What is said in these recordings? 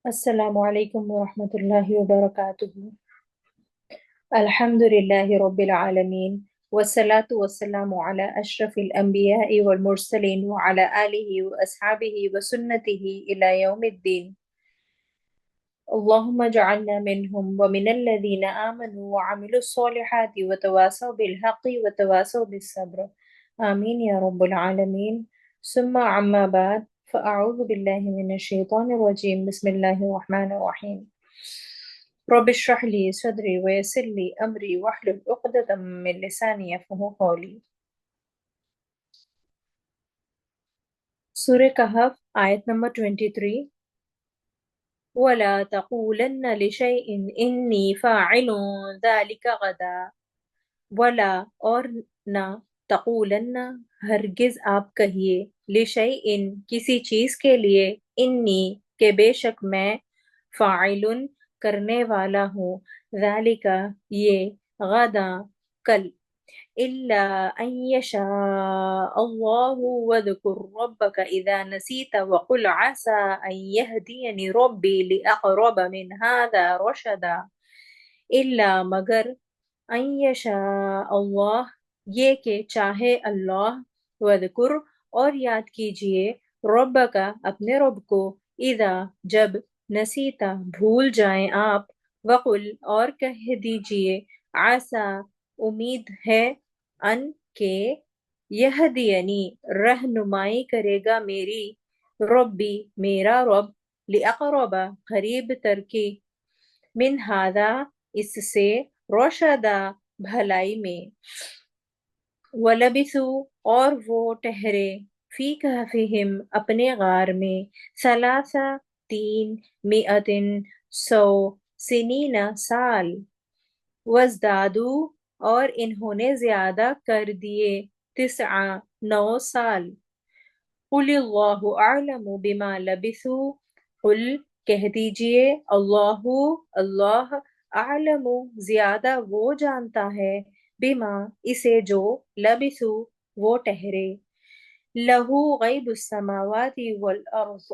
السلام علیکم ورحمۃ اللہ وبرکاتہ۔ الحمد للہ رب العالمین والصلاة والسلام علی اشرف الانبیاء والمرسلین وعلی آلہ واصحابہ وسنتہ الی یوم الدین۔ اللہم اجعلنا منہم ومن الذین آمنوا وعملوا الصالحات وتواصوا بالحق وتواصوا بالصبر، آمین یا رب العالمین۔ ثم عما بعد فاعوذ باللہ من الشیطان الرجیم، بسم اللہ الرحمن الرحیم۔ رب اشرح لی صدری ویسر لی امری واحلل عقدۃ من لسانی یفقہوا قولی۔ سورہ کہف آیت نمبر 23۔ وَلَا تَقُولَنَّ لِشَيْءٍ إِنِّي فَاعِلٌ ذَلِكَ غَدًا۔ ولا اور نہ، تقولن ہرگز آپ کہیے، لشیء کسی چیز کے لیے، انی کہ بے شک میں، فاعل کرنے والا ہوں، ذالک یہ، غدا کل، الا ان یشاء اللہ واذکر ربک اذا نسیت وقل عسى ان یہدینی ربی لاقرب من هذا رشدا، الا مگر، ان یشاء اللہ یہ کہ چاہے اللہ، وذکر اور یاد کیجئے، رب کا اپنے رب کو، اذا جب، نسیتا بھول جائیں آپ، وقل اور کہہ دیجئے، عسى امید ہے، ان کے، یہدینی رہنمائی کرے گا میری، ربی میرا رب، لاقرب قریب تر کی، من ھذا اس سے، رشدا بھلائی میں، وَلَبِثُوا اور وہ ٹھہرے، فی کہفہم اپنے غار میں، ثلاث تین، مئتن سو، سنین سال، وازدادوا اور انہوں نے زیادہ کر دیے، تسع 9 سال، قل اللہ اعلم بما لبثوا قل کہہ دیجئے، اللہ اللہ، اعلم زیادہ وہ جانتا ہے، بما اسے جو، لبثوا وہ ٹھہرے، لہو غیب السماوات والارض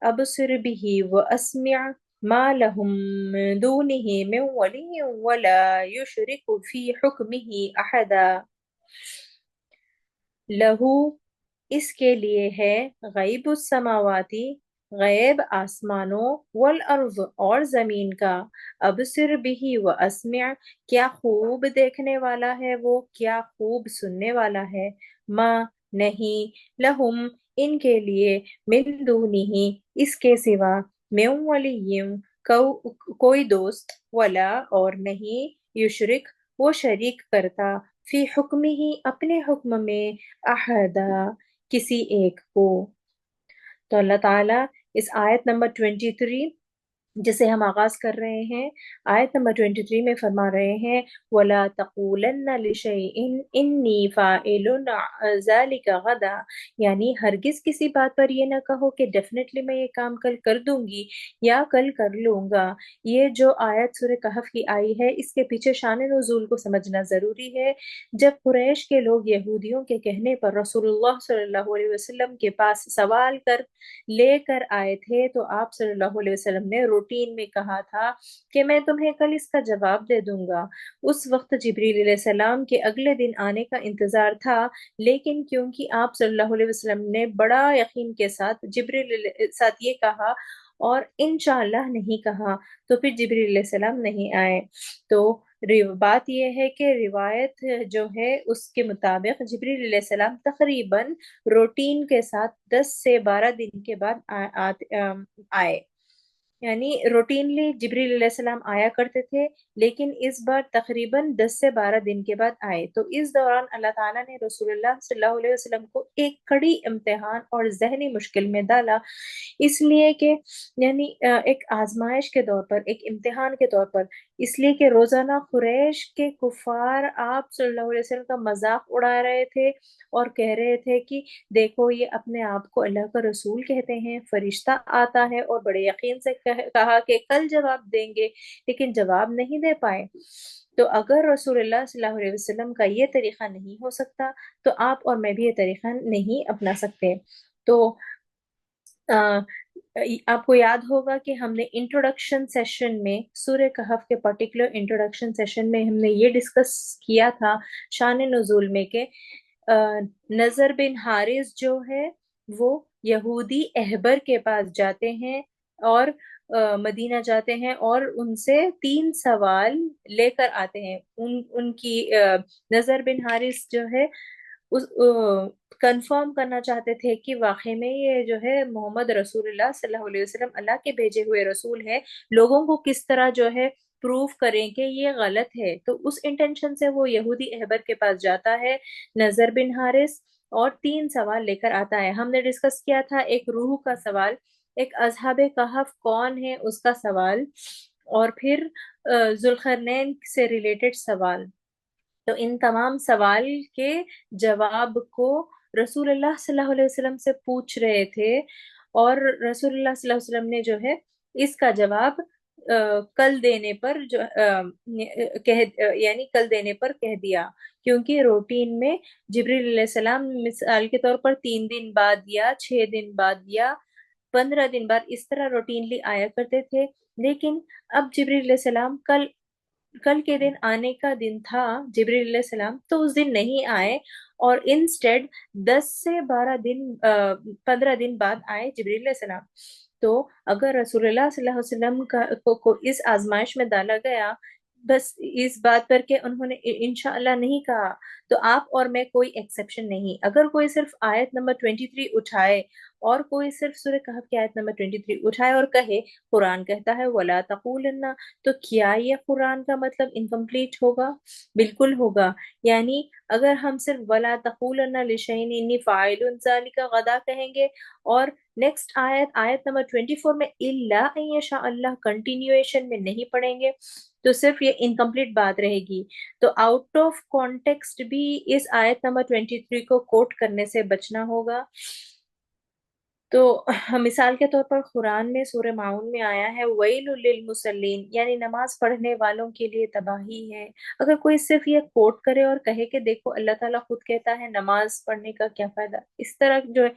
ابصر به واسمع ما لهم من دونه من ولی ولا یشرک فی حکمہ احدا۔ لہو اس کے لیے ہے، غیب السماواتی غیب آسمانوں، والارض اور زمین کا، ابصر بھی و اسمع کیا خوب دیکھنے والا ہے وہ، کیا خوب سننے والا ہے، ما نہیں، لہم ان کے لیے، من دونہ اس کے سوا، من ولی کوئی دوست، ولا اور نہیں، یشرک وہ شریک کرتا، فی حکمہ اپنے حکم میں، احدا کسی ایک کو۔ تو اللہ تعالیٰ اس آیت نمبر 23 جسے ہم آغاز کر رہے ہیں، آیت نمبر 23 میں فرما رہے ہیں، وَلَا تَقُولَنَّ لِشَيْءٍ إِنِّي فَاعِلٌ ذَلِكَ غَدًا، یعنی ہرگز کسی بات پر یہ نہ کہو کہ ڈیفینیٹلی میں یہ کام کل کر دوں گی یا کل کر لوں گا۔ یہ جو آیت سورہ کہف کی آئی ہے، اس کے پیچھے شان نزول کو سمجھنا ضروری ہے۔ جب قریش کے لوگ یہودیوں کے کہنے پر رسول اللہ صلی اللہ علیہ وسلم کے پاس سوال لے کر آئے تھے، تو آپ صلی اللہ علیہ وسلم نے روٹین میں کہا تھا کہ میں تمہیں کل اس کا جواب دے دوں گا۔ اس وقت جبریل علیہ السلام کے اگلے دن آنے کا انتظار تھا، لیکن کیونکہ آپ صلی اللہ علیہ وسلم نے بڑا یقین کے ساتھ جبریل ساتھ یہ کہا اور انشاءاللہ نہیں کہا، تو پھر جبریل علیہ السلام نہیں آئے۔ تو بات یہ ہے کہ روایت جو ہے اس کے مطابق جبریل علیہ السلام تقریباً روٹین کے ساتھ 10 سے 12 دن کے بعد آئے، یعنی روٹینلی جبریل علیہ السلام آیا کرتے تھے، لیکن اس بار تقریباً 10 سے 12 دن کے بعد آئے۔ تو اس دوران اللہ تعالیٰ نے رسول اللہ صلی اللہ علیہ وسلم کو ایک کڑی امتحان اور ذہنی مشکل میں ڈالا، اس لیے کہ یعنی ایک آزمائش کے طور پر، ایک امتحان کے طور پر، اس لیے کہ روزانہ قریش کے کفار آپ صلی اللہ علیہ وسلم کا مذاق اڑا رہے تھے اور کہہ رہے تھے کہ دیکھو یہ اپنے آپ کو اللہ کا رسول کہتے ہیں، فرشتہ آتا ہے، اور بڑے یقین سے کہا کہ کل جواب دیں گے، لیکن جواب نہیں دے پائے۔ تو اگر رسول اللہ صلی اللہ علیہ وسلم کا یہ طریقہ نہیں ہو سکتا، تو آپ اور میں بھی یہ طریقہ نہیں اپنا سکتے۔ تو आपको याद होगा कि हमने इंट्रोडक्शन सेशन में सूर्य कहफ के पर्टिकुलर इंट्रोडक्शन सेशन में हमने ये डिस्कस किया था शान नुज़ूल में कि नजर बिन हारिस जो है वो यहूदी अहबर के पास जाते हैं और मदीना जाते हैं और उनसे 3 सवाल लेकर आते हैं। उनकी नजर बिन हारिस जो है उस कंफर्म करना चाहते थे कि वाकई में ये जो है मोहम्मद रसूलुल्लाह सल्लल्लाहु अलैहि वसल्लम अल्लाह के भेजे हुए रसूल है। लोगों को किस तरह जो है प्रूव करें कि ये गलत है। तो उस इंटेंशन से वो यहूदी अहबर के पास जाता है नजर बिन हारिस और 3 सवाल लेकर आता है। हमने डिस्कस किया था एक रूह का सवाल, एक असहाबे कहफ कौन है उसका सवाल, और फिर जुल्करनैन से रिलेटेड सवाल। तो इन तमाम सवाल के जवाब को रसूलुल्लाह सल्लल्लाहु अलैहि वसल्लम से पूछ रहे थे, और रसूलुल्लाह सल्लल्लाहु अलैहि वसल्लम ने जो है इसका जवाब कल देने पर जो यानी कल देने पर कह दिया। क्योंकि रूटीन में जिब्रील अलैहिस्सलाम मिसाल के तौर पर 3 दिन बाद या 6 दिन बाद या 15 दिन बाद इस तरह रूटीनली आया करते थे। लेकिन अब जिब्रील अलैहिस्सलाम कल कल के दिन आने का दिन था जिब्रील सलाम, तो उस दिन नहीं आए और इंस्टेड 10 से 12 दिन 15 दिन बाद आए जिब्रील सलाम। तो अगर रसूलुल्लाह सल्लल्लाहु अलैहि वसल्लम को इस आजमाइश में डाला गया बस इस बात पर के उन्होंने इंशाअल्लाह नहीं कहा, तो आप और मैं कोई एक्सेप्शन नहीं। अगर कोई सिर्फ आयत नंबर 23 उठाए और कोई सिर्फ सूरह कहफ की आयत नंबर 23 उठाए और कहे कुरान कहता है वला तक़ूलन्ना, तो क्या ये कुरान का मतलब इनकम्प्लीट होगा? बिल्कुल होगा। यानी अगर हम सिर्फ वला तक़ूलन्ना लिशैइन इन्नी फ़ाइलुन ज़ालिका गदा कहेंगे और नेक्स्ट आयत आयत नंबर 24 में इल्ला अन यशा अल्लाह कंटिन्यूएशन में नहीं पढ़ेंगे, तो सिर्फ ये इनकम्प्लीट बात रहेगी। तो आउट ऑफ कॉन्टेक्स्ट भी इस आयत नंबर 23 को कोट करने से बचना होगा। तो मिसाल के तौर पर कुरान में सूरह माउन में आया है वैलुल लिल मुसल्लीन, यानी नमाज पढ़ने वालों के लिए तबाही है। अगर कोई सिर्फ ये कोट करे और कहे कि देखो अल्लाह ताला खुद कहता है नमाज पढ़ने का क्या फायदा, इस तरह जो है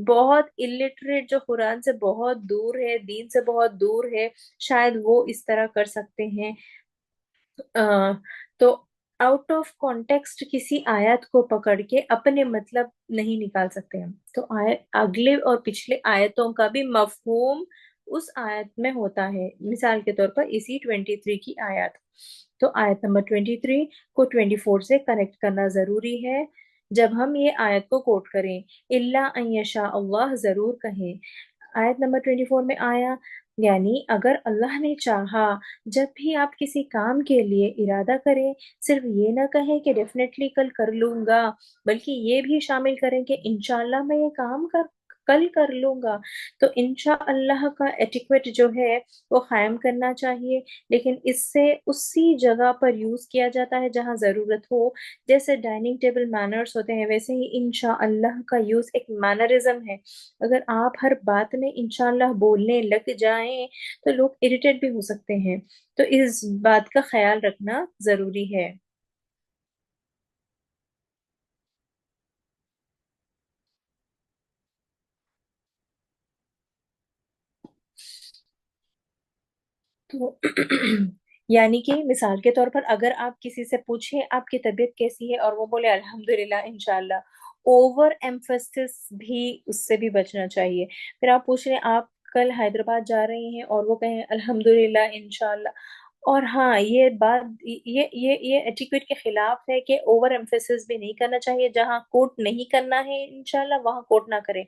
बहुत इलिटरेट जो कुरान से बहुत दूर है, दीन से बहुत दूर है, शायद वो इस तरह कर सकते हैं। तो आउट ऑफ कॉन्टेक्स्ट किसी आयत को पकड़ के अपने मतलब नहीं निकाल सकते हम। तो अगले और पिछले आयतों का भी मफहूम उस आयत में होता है। मिसाल के तौर पर इसी 23 की आयत, तो आयत नंबर 23 को 24 से कनेक्ट करना जरूरी है जब हम ये आयत को कोट करें। इल्ला अन यशा अल्लाह जरूर कहें। आयत नंबर 24 में आया यानी अगर अल्लाह ने चाहा, जब भी आप किसी काम के लिए इरादा करें सिर्फ ये ना कहें कि डेफिनेटली कल कर लूंगा, बल्कि ये भी शामिल करें कि इंशाल्लाह मैं ये काम कल कर लूंगा। तो इंशाअल्लाह का एटिक्वेट जो है वो कायम करना चाहिए, लेकिन इससे उसी जगह पर यूज किया जाता है जहां जरूरत हो। जैसे डाइनिंग टेबल मैनर्स होते हैं, वैसे ही इंशाअल्लाह का यूज एक मैनरिज्म है। अगर आप हर बात में इंशाल्लाह बोलने लग जाएं तो लोग इरिटेट भी हो सकते हैं। तो इस बात का ख्याल रखना जरूरी है। तो यानी कि मिसाल के तौर पर अगर आप किसी से पूछें आपकी तबीयत कैसी है और वो बोले अल्हम्दुलिल्लाह इंशाल्लाह, ओवर एम्फेसिस भी उससे भी बचना चाहिए। फिर आप पूछ रहे हैं आप कल हैदराबाद जा रही हैं और वो कहें अल्हम्दुलिल्लाह इंशाल्लाह। और हाँ ये बात ये एटिक्वेट के खिलाफ है कि ओवर एम्फेसिस भी नहीं करना चाहिए। जहाँ कोट नहीं करना है इंशाल्लाह वहाँ कोट ना करें।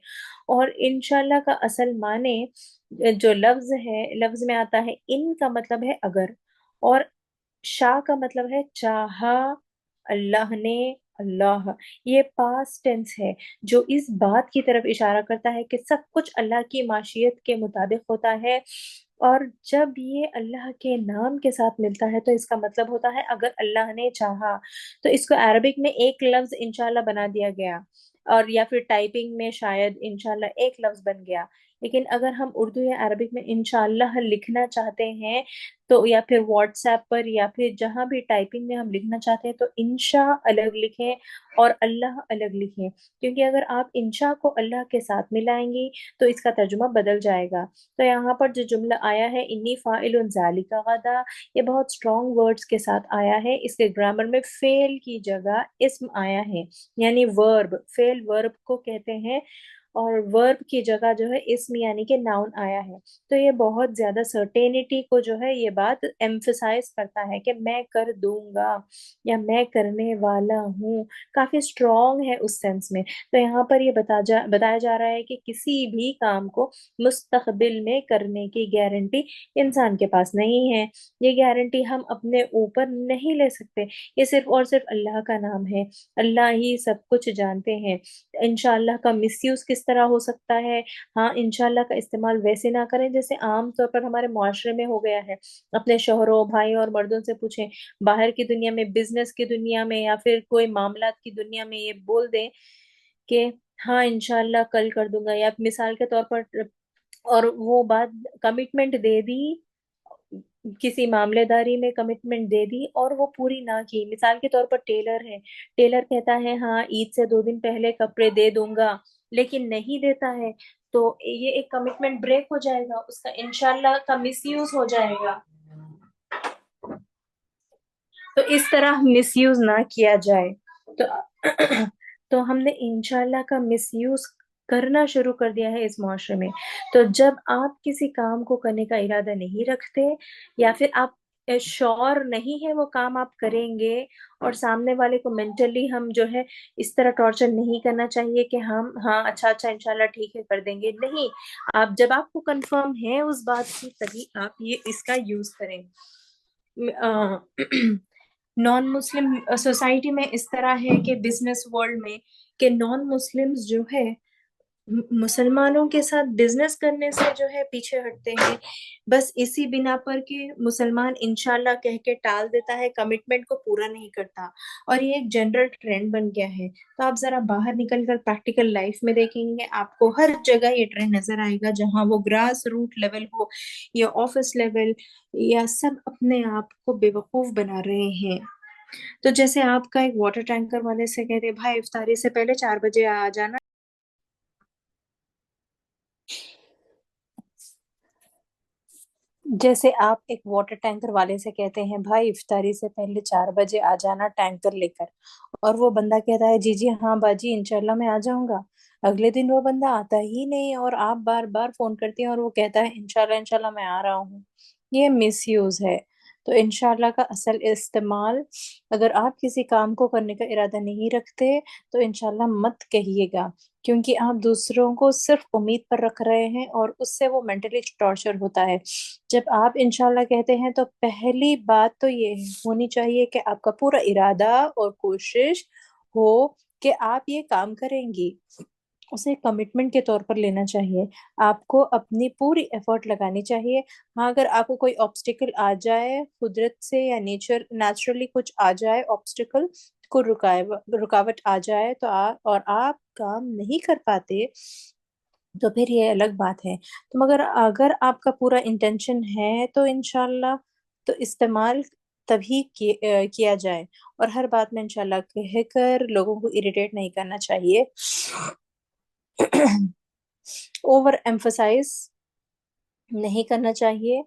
और इंशाल्लाह का असल माने जो लफ्ज है, लफ्ज में आता है इन का मतलब है अगर, और शाह का मतलब है चाहा अल्लाह ने, अल्लाह। ये पास्ट टेंस है जो इस बात की तरफ इशारा करता है कि सब कुछ अल्लाह की माशियत के मुताबिक होता है। और जब ये अल्लाह के नाम के साथ मिलता है तो इसका मतलब होता है अगर अल्लाह ने चाहा। तो इसको अरबिक में एक लफ्ज इंशाल्लाह बना दिया गया। اور یا پھر ٹائپنگ میں شاید انشاءاللہ ایک لفظ بن گیا، لیکن اگر ہم اردو یا عربک میں انشاءاللہ لکھنا چاہتے ہیں تو یا پھر واٹس ایپ پر یا پھر جہاں بھی ٹائپنگ میں ہم لکھنا چاہتے ہیں تو انشاء الگ لکھیں اور اللہ الگ لکھیں، کیونکہ اگر آپ انشاء کو اللہ کے ساتھ ملائیں گی تو اس کا ترجمہ بدل جائے گا۔ تو یہاں پر جو جملہ آیا ہے انی فاعل ذالک غدا، یہ بہت اسٹرانگ ورڈز کے ساتھ آیا ہے، اس کے گرامر میں فعل کی جگہ اسم آیا ہے، یعنی ورب، فعل ورب کو کہتے ہیں، اور ورب کی جگہ جو ہے اسم یعنی کہ ناؤن آیا ہے۔ تو یہ بہت زیادہ سرٹینٹی کو جو ہے یہ بات ایمفسائز کرتا ہے کہ میں کر دوں گا یا میں کرنے والا ہوں، کافی اسٹرانگ ہے اس سینس میں۔ تو یہاں پر یہ بتایا جا رہا ہے کہ کسی بھی کام کو مستقبل میں کرنے کی گارنٹی انسان کے پاس نہیں ہے، یہ گارنٹی ہم اپنے اوپر نہیں لے سکتے، یہ صرف اور صرف اللہ کا نام ہے، اللہ ہی سب کچھ جانتے ہیں۔ انشاءاللہ کا مس یوز کس طرح ہو سکتا ہے؟ ہاں، انشاءاللہ کا استعمال ویسے نہ کریں جیسے عام طور پر ہمارے معاشرے میں ہو گیا ہے۔ اپنے شوہروں، بھائیوں اور مردوں سے پوچھیں، باہر کی دنیا میں، بزنس کی دنیا میں یا پھر کوئی معاملات کی دنیا میں یہ بول دیں کہ ہاں انشاءاللہ کل کر دوں گا، یا مثال کے طور پر، اور وہ بات کمٹمنٹ دے دی، کسی معاملے داری میں کمٹمنٹ دے دی اور وہ پوری نہ کی، مثال کے طور پر ٹیلر ہے، ٹیلر کہتا ہے ہاں عید سے 2 دن پہلے کپڑے دے دوں گا، لیکن نہیں دیتا ہے، تو یہ ایک کمٹمنٹ بریک ہو جائے گا، اس کا انشاءاللہ کا مس یوز ہو جائے گا۔ تو اس طرح مس یوز نہ کیا جائے، تو تو ہم نے انشاءاللہ کا مس یوز کرنا شروع کر دیا ہے اس معاشرے میں۔ تو جب آپ کسی کام کو کرنے کا ارادہ نہیں رکھتے یا پھر آپ شور نہیں ہے وہ کام آپ کریں گے، اور سامنے والے کو مینٹلی ہم جو ہے اس طرح ٹارچر نہیں کرنا چاہیے کہ ہم ہاں اچھا انشاءاللہ ٹھیک ہے کر دیں گے، نہیں، آپ جب آپ کو کنفرم ہے اس بات کی تبھی آپ یہ اس کا یوز کریں۔ نان مسلم سوسائٹی میں اس طرح ہے کہ بزنس ورلڈ میں کہ نان مسلمز جو ہے مسلمانوں کے ساتھ بزنس کرنے سے جو ہے پیچھے ہٹتے ہیں، بس اسی بنا پر کہ مسلمان انشاءاللہ کہہ کے ٹال دیتا ہے، کمٹمنٹ کو پورا نہیں کرتا، اور یہ ایک جنرل ٹرینڈ بن گیا ہے۔ تو آپ ذرا باہر نکل کر پریکٹیکل لائف میں دیکھیں گے، آپ کو ہر جگہ یہ ٹرینڈ نظر آئے گا، جہاں وہ گراس روٹ لیول ہو یا آفس لیول، یا سب اپنے آپ کو بے وقوف بنا رہے ہیں۔ تو جیسے آپ کا ایک واٹر ٹینکر والے سے کہتے بھائی افطاری سے پہلے 4 بجے آ جانا، جیسے آپ ایک واٹر ٹینکر والے سے کہتے ہیں بھائی افطاری سے پہلے 4 بجے آ جانا ٹینکر لے کر، اور وہ بندہ کہتا ہے جی ہاں باجی انشاءاللہ میں آ جاؤں گا، اگلے دن وہ بندہ آتا ہی نہیں اور آپ بار بار فون کرتی ہیں اور وہ کہتا ہے انشاءاللہ انشاءاللہ میں آ رہا ہوں، یہ مس یوز ہے۔ تو انشاءاللہ کا اصل استعمال، اگر آپ کسی کام کو کرنے کا ارادہ نہیں رکھتے تو انشاءاللہ مت کہیے گا، کیونکہ آپ دوسروں کو صرف امید پر رکھ رہے ہیں اور اس سے وہ مینٹلی ٹارچر ہوتا ہے۔ جب آپ انشاءاللہ کہتے ہیں تو پہلی بات تو یہ ہونی چاہیے کہ آپ کا پورا ارادہ اور کوشش ہو کہ آپ یہ کام کریں گی، اسے کمٹمنٹ کے طور پر لینا چاہیے، آپ کو اپنی پوری ایفرٹ لگانی چاہیے۔ ہاں اگر آپ کو کوئی آبسٹیکل آ جائے قدرت سے یا نیچرلی کچھ آ جائے، آبسٹیکل کو رکاوٹ آ جائے تو اور آپ کام نہیں کر پاتے تو پھر یہ الگ بات ہے، تو مگر اگر آپ کا پورا انٹینشن ہے تو انشاءاللہ تو استعمال تبھی کیا جائے، اور ہر بات میں انشاءاللہ کہہ کر لوگوں کو اریٹیٹ نہیں کرنا چاہیے، اوور ایمفسائز نہیں کرنا چاہیے۔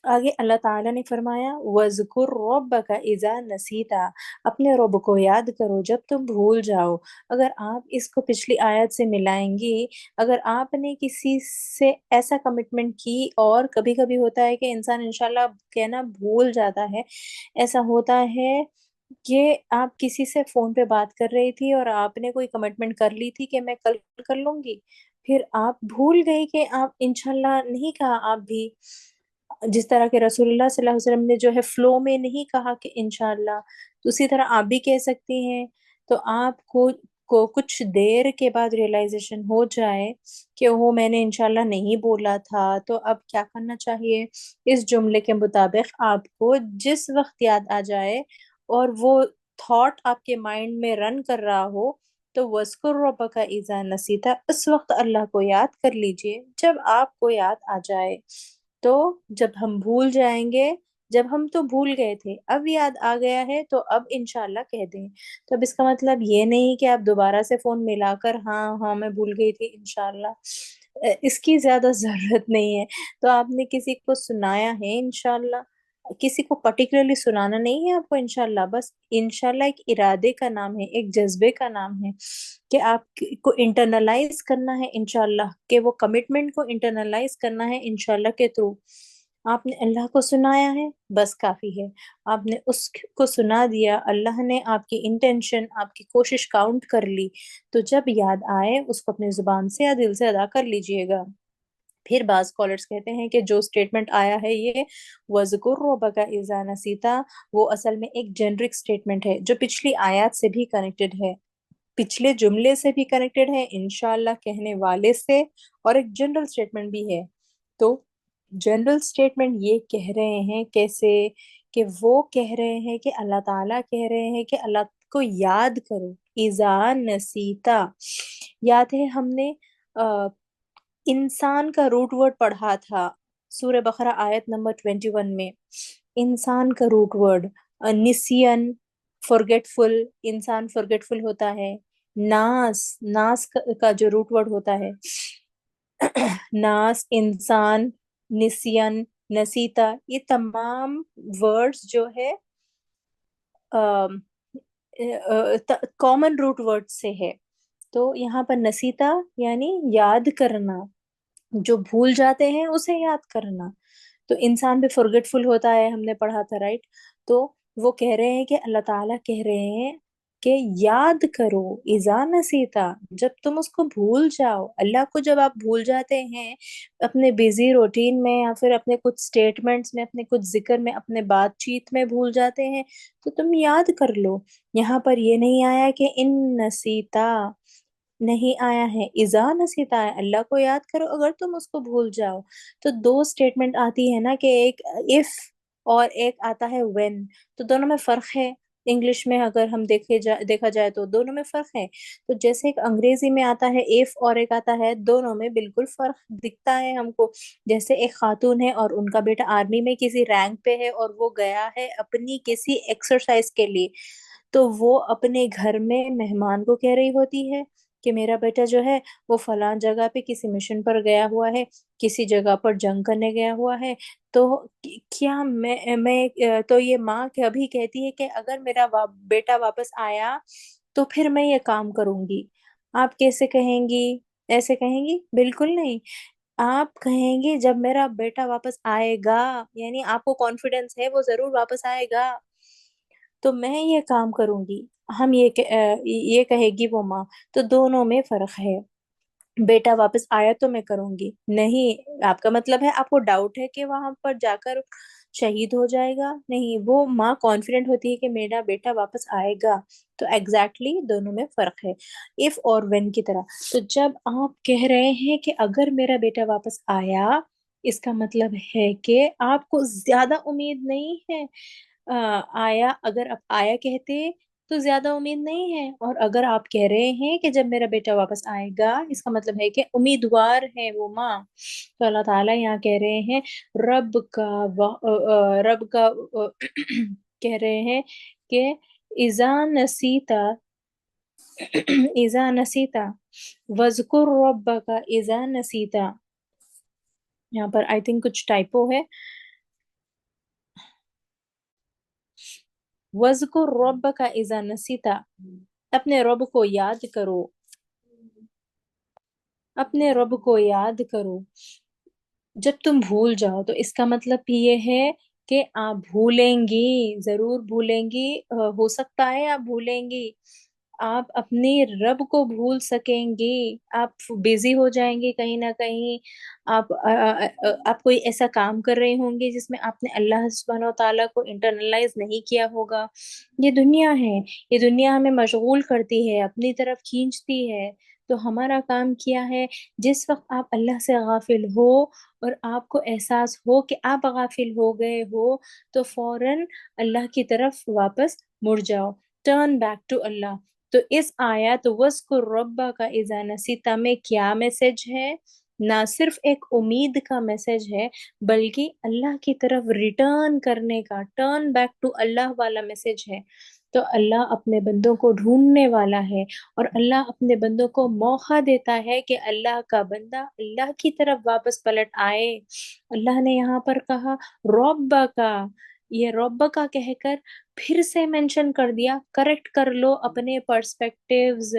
آگے اللہ تعالیٰ نے فرمایا وَاذْكُرْ رَبَّكَ إِذَا نَسِيتَ، اپنے رب کو یاد کرو جب تم بھول جاؤ۔ اگر آپ اس کو پچھلی آیت سے ملائیں گی، اگر آپ نے کسی سے ایسا کمٹمنٹ کی، اور کبھی کبھی ہوتا ہے کہ انسان انشاءاللہ کہنا بھول جاتا ہے، ایسا ہوتا ہے کہ آپ کسی سے فون پہ بات کر رہی تھی اور آپ نے کوئی کمٹمنٹ کر لی تھی کہ میں کل کر لوں گی، پھر آپ بھول گئی کہ آپ انشاءاللہ نہیں کہا، آپ بھی جس طرح کہ رسول اللہ صلی اللہ علیہ وسلم نے جو ہے فلو میں نہیں کہا کہ انشاءاللہ، تو اسی طرح آپ بھی کہہ سکتی ہیں۔ تو آپ کو کچھ دیر کے بعد ریئلائزیشن ہو جائے کہ وہ میں نے انشاءاللہ نہیں بولا تھا، تو اب کیا کرنا چاہیے؟ اس جملے کے مطابق آپ کو جس وقت یاد آ جائے اور وہ تھاٹ آپ کے مائنڈ میں رن کر رہا ہو تو وَاذْكُرْ رَبَّكَ إِذَا نَسِيتَ، اس وقت اللہ کو یاد کر لیجئے جب آپ کو یاد آ جائے۔ تو جب ہم بھول جائیں گے، جب ہم تو بھول گئے تھے اب یاد آ گیا ہے تو اب انشاءاللہ کہہ دیں۔ تو اب اس کا مطلب یہ نہیں کہ آپ دوبارہ سے فون ملا کر ہاں ہاں میں بھول گئی تھی انشاءاللہ، اس کی زیادہ ضرورت نہیں ہے۔ تو آپ نے کسی کو سنایا ہے انشاءاللہ، کسی کو پرٹیکولرلی سنانا نہیں ہے آپ کو انشاءاللہ، بس انشاءاللہ ایک ارادے کا نام ہے، ایک جذبے کا نام ہے کہ آپ کو انٹرنلائز کرنا ہے انشاءاللہ، کہ وہ کمٹمنٹ کو انٹرنلائز کرنا ہے انشاءاللہ کے تھرو۔ آپ نے اللہ کو سنایا ہے بس کافی ہے، آپ نے اس کو سنا دیا، اللہ نے آپ کی انٹینشن، آپ کی کوشش کاؤنٹ کر لی، تو جب یاد آئے اس کو اپنی زبان سے یا دل سے ادا کر لیجئے گا۔ پھر بعض اسکالرس کہتے ہیں کہ جو سٹیٹمنٹ آیا ہے یہ وَذْكُرْ رَبَّكَ إِذَا نَسِيتَ، وہ اصل میں ایک جنرک سٹیٹمنٹ ہے جو پچھلی آیات سے بھی کنیکٹڈ ہے، پچھلے جملے سے بھی کنیکٹڈ ہے، انشاءاللہ کہنے والے سے، اور ایک جنرل سٹیٹمنٹ بھی ہے۔ تو جنرل سٹیٹمنٹ یہ کہہ رہے ہیں کیسے کہ وہ کہہ رہے ہیں کہ اللہ تعالیٰ کہہ رہے ہیں کہ اللہ کو یاد کرو، اذا نسیتا، یاد ہے ہم نے انسان کا روٹ ورڈ پڑھا تھا سورہ بقرہ آیت نمبر 21 میں، انسان کا روٹ ورڈ نسین، forgetful، انسان forgetful ہوتا ہے، ناس کا جو روٹ ورڈ ہوتا ہے ناس، انسان، نسین، نسیتا، یہ تمام ورڈز جو ہے کامن روٹ ورڈ سے ہے۔ تو یہاں پر نسیتا یعنی یاد کرنا، جو بھول جاتے ہیں اسے یاد کرنا۔ تو انسان بھی forgetful ہوتا ہے، ہم نے پڑھا تھا رائٹ۔ تو وہ کہہ رہے ہیں کہ اللہ تعالیٰ کہہ رہے ہیں کہ یاد کرو اذا نسیتا، جب تم اس کو بھول جاؤ، اللہ کو جب آپ بھول جاتے ہیں اپنے بیزی روٹین میں یا پھر اپنے کچھ سٹیٹمنٹس میں، اپنے کچھ ذکر میں، اپنے بات چیت میں بھول جاتے ہیں تو تم یاد کر لو۔ یہاں پر یہ نہیں آیا کہ ان نسیتا، نہیں آیا ہے اذا نسیتا ہے، اللہ کو یاد کرو اگر تم اس کو بھول جاؤ۔ تو دو سٹیٹمنٹ آتی ہے نا کہ ایک if اور ایک آتا ہے when، تو دونوں میں فرق ہے۔ انگلش میں اگر ہم دیکھا جائے تو دونوں میں فرق ہے۔ تو جیسے ایک انگریزی میں آتا ہے if اور ایک آتا ہے، دونوں میں بالکل فرق دکھتا ہے ہم کو۔ جیسے ایک خاتون ہے اور ان کا بیٹا آرمی میں کسی رینک پہ ہے اور وہ گیا ہے اپنی کسی ایکسرسائز کے لیے، تو وہ اپنے گھر میں مہمان کو کہہ رہی ہوتی ہے کہ میرا بیٹا جو ہے وہ فلاں جگہ پہ کسی مشن پر گیا ہوا ہے، کسی جگہ پر جنگ کرنے گیا ہوا ہے۔ تو کیا میں تو یہ ماں کبھی کہتی ہے کہ اگر میرا بیٹا واپس آیا تو پھر میں یہ کام کروں گی؟ آپ کیسے کہیں گی؟ ایسے کہیں گی؟ بالکل نہیں۔ آپ کہیں گے جب میرا بیٹا واپس آئے گا، یعنی آپ کو کانفیڈنس ہے وہ ضرور واپس آئے گا تو میں یہ کام کروں گی، ہم یہ کہے گی وہ ماں۔ تو دونوں میں فرق ہے، بیٹا واپس آیا تو میں کروں گی نہیں، آپ کا مطلب ہے آپ کو ڈاؤٹ ہے کہ وہاں پر جا کر شہید ہو جائے گا، نہیں، وہ ماں کانفیڈنٹ ہوتی ہے کہ میرا بیٹا واپس آئے گا۔ تو ایگزیکٹلی دونوں میں فرق ہے، if اور when کی طرح۔ تو جب آپ کہہ رہے ہیں کہ اگر میرا بیٹا واپس آیا، اس کا مطلب ہے کہ آپ کو زیادہ امید نہیں ہے۔ آیا، اگر آپ آیا کہتے تو زیادہ امید نہیں ہے، اور اگر آپ کہہ رہے ہیں کہ جب میرا بیٹا واپس آئے گا، اس کا مطلب ہے کہ امیدوار ہے وہ ماں۔ تو اللہ تعالیٰ یہاں کہہ رہے ہیں رب کا کہہ رہے ہیں کہ اذا نسیتا اذا نسیتا وذکر ربک اذا نسیتا، یہاں پر آئی تھنک کچھ ٹائپو ہے، وَاذْكُرْ رَبَّكَ إِذَا نَسِيتَ، اپنے رب کو یاد کرو، اپنے رب کو یاد کرو جب تم بھول جاؤ۔ تو اس کا مطلب یہ ہے کہ آپ بھولیں گی، ضرور بھولیں گی، ہو سکتا ہے آپ بھولیں گی، آپ اپنی رب کو بھول سکیں گی، آپ بیزی ہو جائیں گے کہیں نہ کہیں، آپ کوئی ایسا کام کر رہے ہوں گے جس میں آپ نے اللہ سبحانہ و تعالیٰ کو انٹرنلائز نہیں کیا ہوگا۔ یہ دنیا ہے، یہ دنیا ہمیں مشغول کرتی ہے، اپنی طرف کھینچتی ہے۔ تو ہمارا کام کیا ہے، جس وقت آپ اللہ سے غافل ہو اور آپ کو احساس ہو کہ آپ غافل ہو گئے ہو تو فوراً اللہ کی طرف واپس مڑ جاؤ۔ turn back to Allah. تو اس آیت وَاذْكُرْ رَبَّكَ إِذَا نَسِيتَ میں کیا میسج ہے؟ نہ صرف ایک امید کا میسج ہے بلکہ اللہ کی طرف ریٹرن کرنے کا، ٹرن بیک ٹو اللہ والا میسج ہے۔ تو اللہ اپنے بندوں کو ڈھونڈنے والا ہے، اور اللہ اپنے بندوں کو موقع دیتا ہے کہ اللہ کا بندہ اللہ کی طرف واپس پلٹ آئے۔ اللہ نے یہاں پر کہا رَبَّ کا، یہ رب کا کہہ کر پھر سے مینشن کر دیا، کریکٹ کر لو اپنے پرسپیکٹیوز،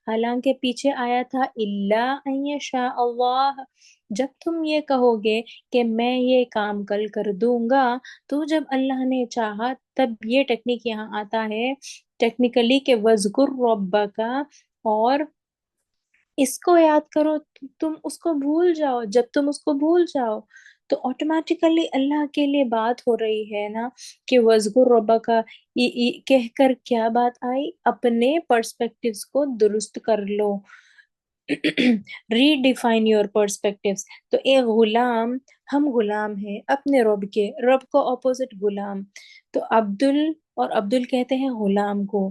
حالانکہ پیچھے آیا تھا الا ان یشاء اللہ۔ جب تم یہ کہو گے کہ میں یہ کام کل کر دوں گا، تو جب اللہ نے چاہا تب یہ ٹیکنیک یہاں آتا ہے ٹیکنیکلی کہ وَذْكُرْ رَبَّكَ، اور اس کو یاد کرو، تم اس کو بھول جاؤ۔ جب تم اس کو بھول جاؤ تو آٹومیٹیکلی اللہ کے لیے بات ہو رہی ہے نا کہ وَاذْكُرْ رَبَّكَ کہہ کر کیا بات آئی؟ اپنے پرسپیکٹیوز کو درست کر لو، ری ڈیفائن یور پرسپیکٹیوز۔ تو ایک غلام، ہم غلام ہیں اپنے رب کے، رب کو اپوزٹ غلام، تو اور عبدل کہتے ہیں غلام کو۔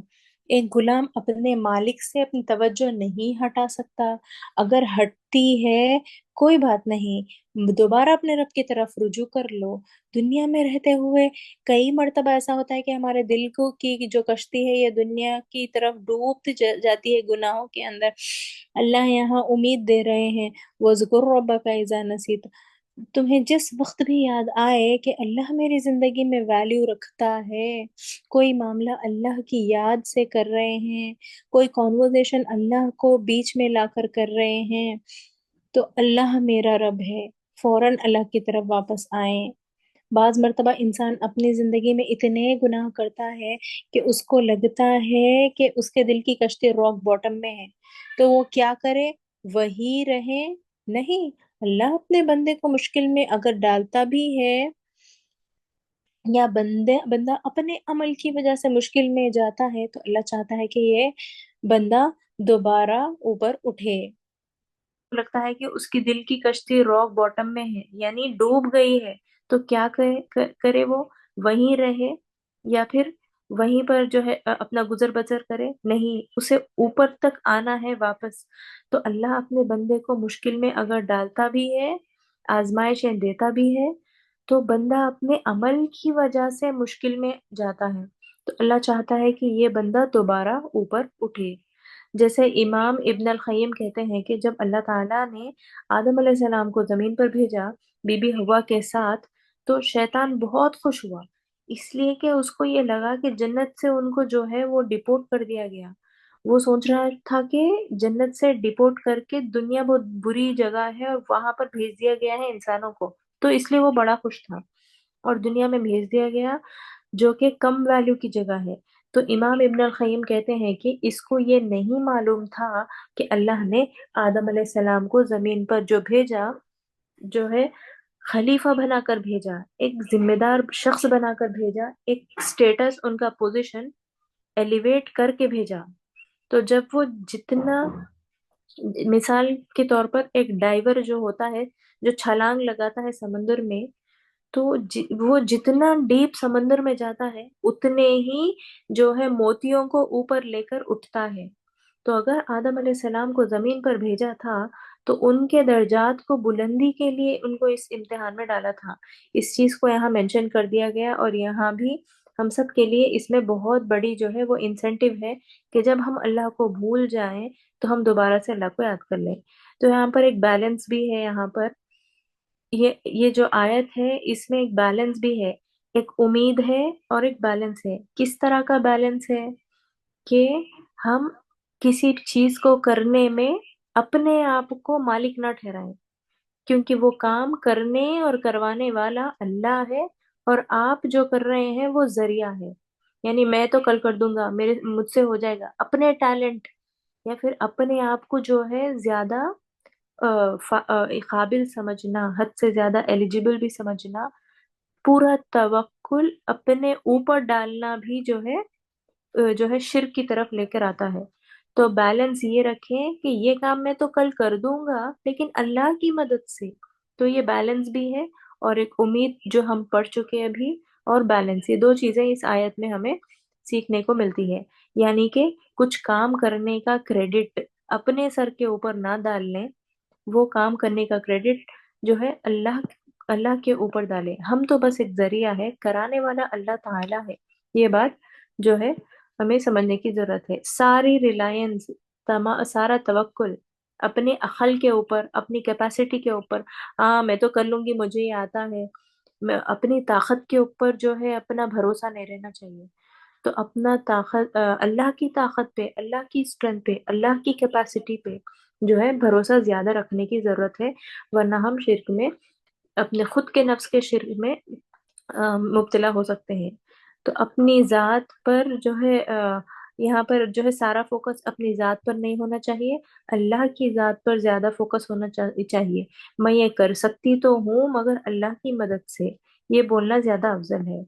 ایک غلام اپنے مالک سے اپنی توجہ نہیں ہٹا سکتا، اگر ہٹتی ہے کوئی بات نہیں، دوبارہ اپنے رب کی طرف رجوع کر لو۔ دنیا میں رہتے ہوئے کئی مرتبہ ایسا ہوتا ہے کہ ہمارے دل کو کی جو کشتی ہے یہ دنیا کی طرف ڈوبتی جاتی ہے گناہوں کے اندر۔ اللہ یہاں امید دے رہے ہیں وَاذْكُرْ رَبَّكَ إِذَا نَسِيتَ، تمہیں جس وقت بھی یاد آئے کہ اللہ میری زندگی میں ویلیو رکھتا ہے، کوئی معاملہ اللہ کی یاد سے کر رہے ہیں، کوئی کانورزیشن اللہ کو بیچ میں لا کر رہے ہیں، تو اللہ میرا رب ہے، فوراً اللہ کی طرف واپس آئیں۔ بعض مرتبہ انسان اپنی زندگی میں اتنے گناہ کرتا ہے کہ اس کو لگتا ہے کہ اس کے دل کی کشتی راک باٹم میں ہے، تو وہ کیا کرے؟ وہی رہے؟ نہیں، اللہ اپنے بندے کو مشکل میں اگر ڈالتا بھی ہے یا بندہ اپنے عمل کی وجہ سے مشکل میں جاتا ہے، تو اللہ چاہتا ہے کہ یہ بندہ دوبارہ اوپر اٹھے۔ لگتا ہے کہ اس کی دل کی کشتی راک باٹم میں ہے، یعنی ڈوب گئی ہے، تو کیا کرے وہ؟ وہیں رہے یا پھر وہیں پر جو ہے اپنا گزر بسر کرے؟ نہیں، اسے اوپر تک آنا ہے واپس۔ تو اللہ اپنے بندے کو مشکل میں اگر ڈالتا بھی ہے، آزمائشیں دیتا بھی ہے، تو بندہ اپنے عمل کی وجہ سے مشکل میں جاتا ہے، تو اللہ چاہتا ہے کہ یہ بندہ دوبارہ اوپر اٹھے۔ جیسے امام ابن القیم کہتے ہیں کہ جب اللہ تعالیٰ نے آدم علیہ السلام کو زمین پر بھیجا بی بی حوا کے ساتھ، تو شیطان بہت خوش ہوا، اس لیے کہ اس کو یہ لگا کہ جنت سے ان کو جو ہے وہ ڈپورٹ کر دیا گیا۔ وہ سوچ رہا تھا کہ جنت سے ڈپورٹ کر کے دنیا بہت بری جگہ ہے اور وہاں پر بھیج دیا گیا ہے انسانوں کو، تو اس لیے وہ بڑا خوش تھا، اور دنیا میں بھیج دیا گیا جو کہ کم ویلیو کی جگہ ہے۔ تو امام ابن القیم کہتے ہیں کہ اس کو یہ نہیں معلوم تھا کہ اللہ نے آدم علیہ السلام کو زمین پر جو بھیجا، جو ہے خلیفہ بنا کر بھیجا، ایک ذمہ دار شخص بنا کر بھیجا، ایک سٹیٹس ان کا پوزیشن ایلیویٹ کر کے بھیجا۔ تو جب وہ جتنا، مثال کے طور پر ایک ڈائیور جو ہوتا ہے جو چھلانگ لگاتا ہے سمندر میں، تو وہ جتنا ڈیپ سمندر میں جاتا ہے اتنے ہی جو ہے موتیوں کو اوپر لے کر اٹھتا ہے۔ تو اگر آدم علیہ السلام کو زمین پر بھیجا تھا تو ان کے درجات کو بلندی کے لیے ان کو اس امتحان میں ڈالا تھا۔ اس چیز کو یہاں مینشن کر دیا گیا، اور یہاں بھی ہم سب کے لیے اس میں بہت بڑی جو ہے وہ انسینٹیو ہے کہ جب ہم اللہ کو بھول جائیں تو ہم دوبارہ سے اللہ کو یاد کر لیں۔ تو یہاں پر ایک بیلنس بھی ہے، یہاں پر یہ جو آیت ہے اس میں ایک بیلنس بھی ہے، ایک امید ہے اور ایک بیلنس ہے۔ کس طرح کا بیلنس ہے؟ کہ ہم کسی چیز کو کرنے میں اپنے آپ کو مالک نہ ٹھہرائیں، کیونکہ وہ کام کرنے اور کروانے والا اللہ ہے، اور آپ جو کر رہے ہیں وہ ذریعہ ہے۔ یعنی میں تو کل کر دوں گا، مجھ سے ہو جائے گا، اپنے ٹیلنٹ یا پھر اپنے آپ کو جو ہے زیادہ قابل سمجھنا، حد سے زیادہ ایلیجیبل بھی سمجھنا، پورا توکل اپنے اوپر ڈالنا بھی جو ہے شرک کی طرف لے کر آتا ہے۔ تو بیلنس یہ رکھیں کہ یہ کام میں تو کل کر دوں گا لیکن اللہ کی مدد سے۔ تو یہ بیلنس بھی ہے، اور ایک امید جو ہم پڑھ چکے ابھی، اور بیلنس، یہ دو چیزیں اس آیت میں ہمیں सीखने को मिलती है। यानी कि कुछ काम करने का क्रेडिट अपने सर के ऊपर ना डाल लें, वो काम करने का क्रेडिट जो है अल्लाह अल्लाह के ऊपर डालें। हम तो बस एक जरिया है, कराने वाला अल्लाह ताला है। ये बात जो है हमें समझने की जरूरत है। सारी रिलायंस, सारा तवक्कुल अपने अक्ल के ऊपर, अपनी कैपेसिटी के ऊपर, हाँ मैं तो कर लूंगी, मुझे ये आता है, मैं अपनी ताकत के ऊपर जो है अपना भरोसा नहीं रहना चाहिए। तो अपना अल्लाह की ताकत पे, अल्लाह की स्ट्रेंथ पे, अल्लाह की कैपेसिटी पे जो है भरोसा ज्यादा रखने की जरूरत है। वरना हम शिर्क में, अपने खुद के नफ्स के शिर्क में मुब्तला हो सकते हैं। तो अपनी जात पर जो है यहाँ पर जो है सारा फोकस अपनी जात पर नहीं होना चाहिए, अल्लाह की जात पर ज्यादा फोकस होना चाहिए। मैं ये कर सकती तो हूँ मगर अल्लाह की मदद से, ये बोलना ज्यादा अफजल है।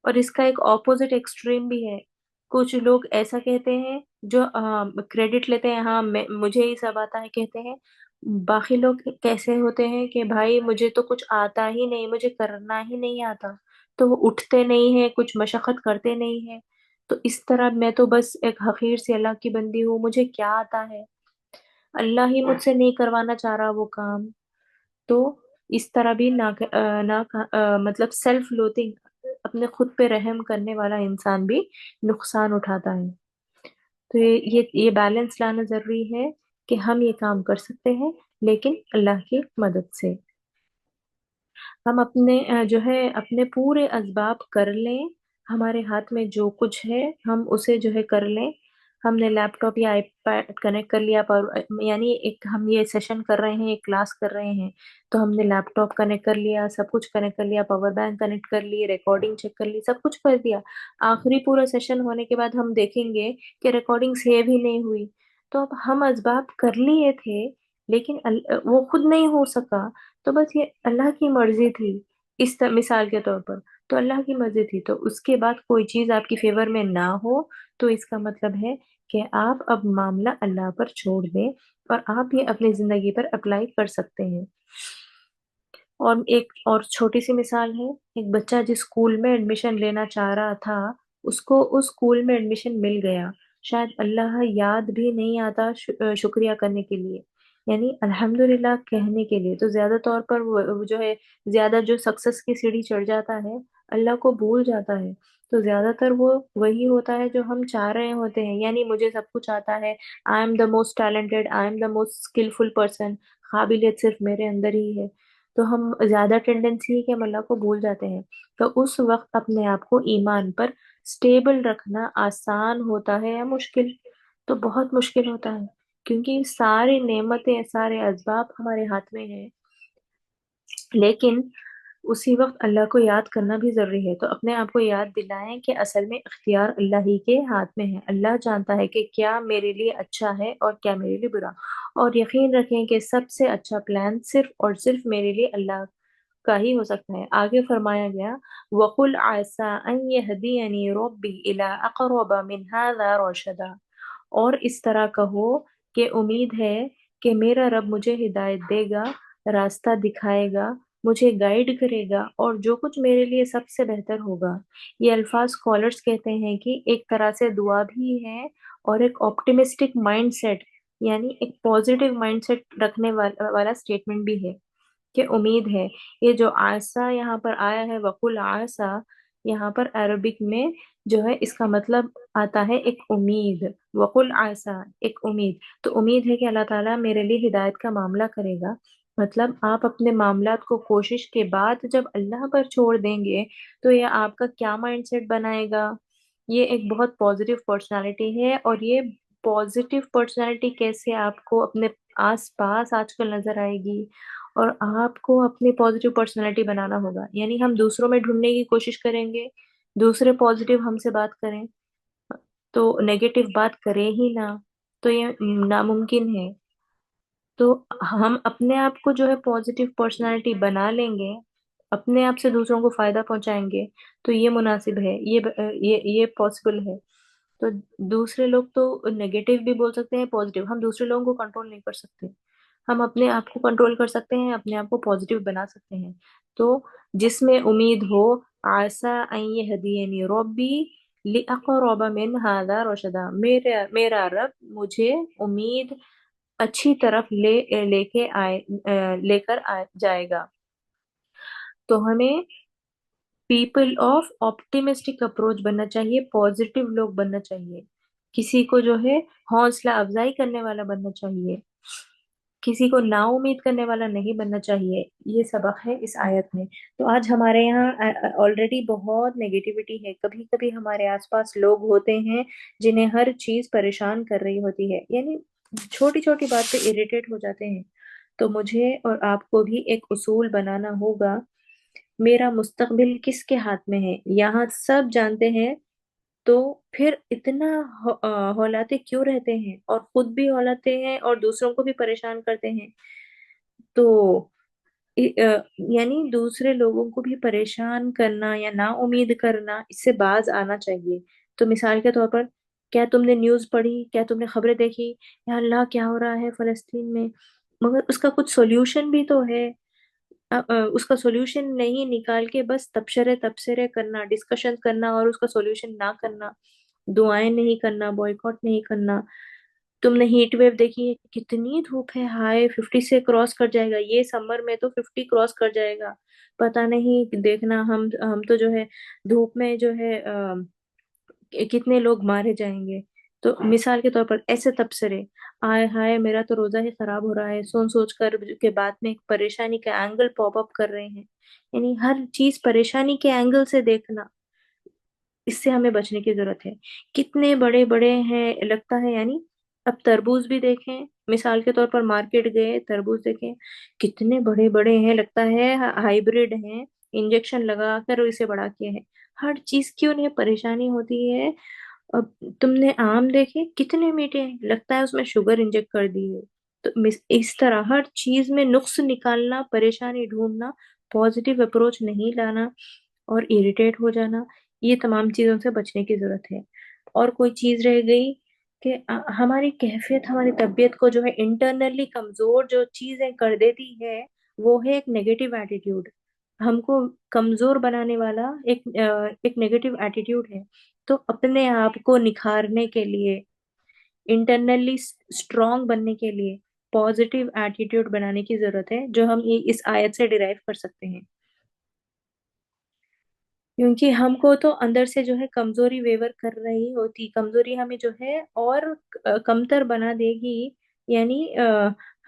और इसका एक ऑपोजिट एक्सट्रीम भी है। कुछ लोग ऐसा कहते हैं जो क्रेडिट लेते हैं, हाँ मैं मुझे ही सब आता है कहते हैं। बाकी लोग कैसे होते हैं कि भाई मुझे तो कुछ आता ही नहीं, मुझे करना ही नहीं आता, तो वो उठते नहीं है, कुछ मशक्कत करते नहीं है। तो इस तरह मैं तो बस एक हकीर सी अल्लाह की बंदी हूँ, मुझे क्या आता है, अल्लाह ही मुझसे नहीं करवाना चाह रहा वो काम। तो इस तरह भी मतलब सेल्फ लोथिंग, अपने खुद पे रहम करने वाला इंसान भी नुकसान उठाता है। तो ये बैलेंस लाना जरूरी है कि हम ये काम कर सकते हैं लेकिन अल्लाह की मदद से। हम अपने जो है अपने पूरे असबाब कर लें, हमारे हाथ में जो कुछ है हम उसे जो है कर लें। हमने लैपटॉप या आईपैड कनेक्ट कर लिया, पर यानी एक हम ये सेशन कर रहे हैं, एक क्लास कर रहे हैं, तो हमने लैपटॉप कनेक्ट कर लिया, सब कुछ कनेक्ट कर लिया, पावर बैंक कनेक्ट कर ली, रिकॉर्डिंग चेक कर ली, सब कुछ कर दिया। आखिरी पूरा सेशन होने के बाद हम देखेंगे कि रिकॉर्डिंग सेव ही नहीं हुई। तो अब हम असबाब कर लिए थे लेकिन वो खुद नहीं हो सका। तो बस ये अल्लाह की मर्जी थी, मिसाल के तौर पर। तो अल्लाह की मर्जी थी, तो उसके बाद कोई चीज आपकी फेवर में ना हो, तो इसका मतलब है कि आप अब मामला अल्लाह पर छोड़ दें और आप ये अपनी जिंदगी पर अप्लाई कर सकते हैं। और एक और छोटी सी मिसाल है, एक बच्चा जिस स्कूल में एडमिशन लेना चाह रहा था, उसको उस स्कूल में एडमिशन मिल गया। शायद अल्लाह याद भी नहीं आता शुक्रिया करने के लिए, यानी अल्हम्दुलिल्लाह कहने के लिए। तो ज्यादा तौर पर वो जो है, ज्यादा जो सक्सेस की सीढ़ी चढ़ जाता है, अल्लाह को भूल जाता है। तो ज्यादातर वो वही होता है जो हम चाह रहे होते हैं, यानी मुझे सब कुछ आता है, I am the most talented, I am the most skilful person, काबिलियत सिर्फ मेरे अंदर ही है। तो हम ज्यादा टेंडेंसी है कि हम अल्लाह को भूल जाते हैं। तो उस वक्त अपने आप को ईमान पर स्टेबल रखना आसान होता है या मुश्किल? तो बहुत मुश्किल होता है, क्योंकि सारी नेमतें, सारे असबाब हमारे हाथ में हैं। लेकिन उसी वक्त अल्लाह को याद करना भी जरूरी है। तो अपने आप को याद दिलाएं कि असल में इख्तियार अल्लाह ही के हाथ में है। अल्लाह जानता है कि क्या मेरे लिए अच्छा है और क्या मेरे लिए बुरा। और यकीन रखें कि सबसे अच्छा प्लान सिर्फ और सिर्फ मेरे लिए अल्लाह का ही हो सकता है। आगे फरमाया गया, वकुल आसा अन यहदियनी रब्बी इला अक़रब मिन हाज़ा रशदा। और इस तरह कहो कि उम्मीद है कि मेरा रब मुझे हिदायत देगा, रास्ता दिखाएगा, मुझे गाइड करेगा और जो कुछ मेरे लिए सबसे बेहतर होगा। ये अल्फाज स्कॉलर्स कहते हैं कि एक तरह से दुआ भी है और एक ऑप्टिमिस्टिक माइंडसेट, यानी एक पॉजिटिव माइंडसेट रखने वाला स्टेटमेंट भी है कि उम्मीद है। ये जो आसा यहाँ पर आया है, वकुल आसा, यहाँ पर अरबिक में जो है इसका मतलब आता है एक उम्मीद। वकुल आसा, एक उम्मीद। तो उम्मीद है कि अल्लाह ताला मेरे लिए हिदायत का मामला करेगा। मतलब आप अपने मामलात को कोशिश के बाद जब अल्लाह पर छोड़ देंगे, तो ये आपका क्या माइंडसेट बनाएगा। ये एक बहुत पॉजिटिव पर्सनालिटी है। और ये पॉजिटिव पर्सनालिटी कैसे आपको अपने आस पास आजकल नजर आएगी। और आपको अपनी पॉजिटिव पर्सनालिटी बनाना होगा, यानी हम दूसरों में ढूंढने की कोशिश करेंगे, दूसरे पॉजिटिव हमसे बात करें, तो नेगेटिव बात करें ही ना, तो ये नामुमकिन है। तो हम अपने आप को जो है पॉजिटिव पर्सनालिटी बना लेंगे, अपने आप से दूसरों को फायदा पहुंचाएंगे, तो ये मुनासिब है, ये पॉसिबल है। तो दूसरे लोग तो नेगेटिव भी बोल सकते हैं, पॉजिटिव। हम दूसरे लोगों को कंट्रोल नहीं कर सकते, हम अपने आप को कंट्रोल कर सकते हैं, अपने आप को पॉजिटिव बना सकते हैं। तो जिसमें उम्मीद हो, आसा अन यहदियनी रब्बी, लिअक़रब मिन हादा रशदा, मेरा रब मुझे उम्मीद अच्छी तरफ लेकर जाएगा। तो हमें पीपल ऑफ ऑप्टिमिस्टिक अप्रोच बनना चाहिए, पॉजिटिव लोग बनना चाहिए, किसी को जो है हौसला अफजाई करने वाला बनना चाहिए, किसी को ना उम्मीद करने वाला नहीं बनना चाहिए। ये सबक है इस आयत में। तो आज हमारे यहाँ ऑलरेडी बहुत नेगेटिविटी है। कभी कभी हमारे आसपास लोग होते हैं जिन्हें हर चीज परेशान कर रही होती है, यानी छोटी छोटी बात पे इरिटेट हो जाते हैं। तो मुझे और आपको भी एक उसूल बनाना होगा, मेरा मुस्तकबिल किसके हाथ में है, यहाँ सब जानते हैं। तो फिर इतना हौलाते क्यों रहते हैं, और खुद भी हौलाते हैं और दूसरों को भी परेशान करते हैं। तो यानी दूसरे लोगों को भी परेशान करना या ना उम्मीद करना, इससे बाज आना चाहिए। तो मिसाल के तौर पर, क्या तुमने न्यूज़ पढ़ी, क्या तुमने खबरें देखी, या अल्लाह क्या हो रहा है फलस्तीन में, मगर उसका कुछ सॉल्यूशन भी तो है। उसका सॉल्यूशन नहीं निकाल के बस तबसरे तबसरे करना, डिस्कशन करना और उसका सॉल्यूशन ना करना, दुआएं नहीं करना, बॉयकॉट नहीं करना। तुमने हीट वेव देखी है, कितनी धूप है, हाय 50 से क्रॉस कर जाएगा, ये समर में तो 50 क्रॉस कर जाएगा। पता नहीं, देखना हम तो जो है धूप में जो है कितने लोग मारे जाएंगे। तो मिसाल के तौर पर ऐसे तबसरे, आय हाय मेरा तो रोजा ही खराब हो रहा है, सोच सोच कर के बाद में एक परेशानी का एंगल पॉप अप कर रहे हैं। यानी हर चीज परेशानी के एंगल से देखना, इससे हमें बचने की जरूरत है। कितने बड़े बड़े हैं लगता है, यानी अब तरबूज भी देखें, मिसाल के तौर पर मार्केट गए तरबूज देखें, कितने बड़े बड़े हैं, लगता है हाइब्रिड हैं, इंजेक्शन लगा कर इसे बड़ा किए हैं। हर चीज की उन्हें परेशानी होती है। अब तुमने आम देखे, कितने मीठे हैं, लगता है उसमें शुगर इंजेक्ट कर दी है। तो इस तरह हर चीज में नुक्स निकालना, परेशानी ढूंढना, पॉजिटिव अप्रोच नहीं लाना और इरिटेट हो जाना, ये तमाम चीजों से बचने की जरूरत है। और कोई चीज रह गई कि हमारी कैफियत, हमारी तबीयत को जो है इंटरनली कमजोर जो चीजें कर देती है, वो है एक नेगेटिव एटीट्यूड। हमको कमजोर बनाने वाला एक नेगेटिव एटीट्यूड है। तो अपने आप को निखारने के लिए, इंटरनली स्ट्रांग बनने के लिए पॉजिटिव एटीट्यूड बनाने की जरूरत है, जो हम ये इस आयत से डिराइव कर सकते हैं। क्योंकि हमको तो अंदर से जो है कमजोरी वेवर कर रही होती, कमजोरी हमें जो है और कमतर बना देगी। यानी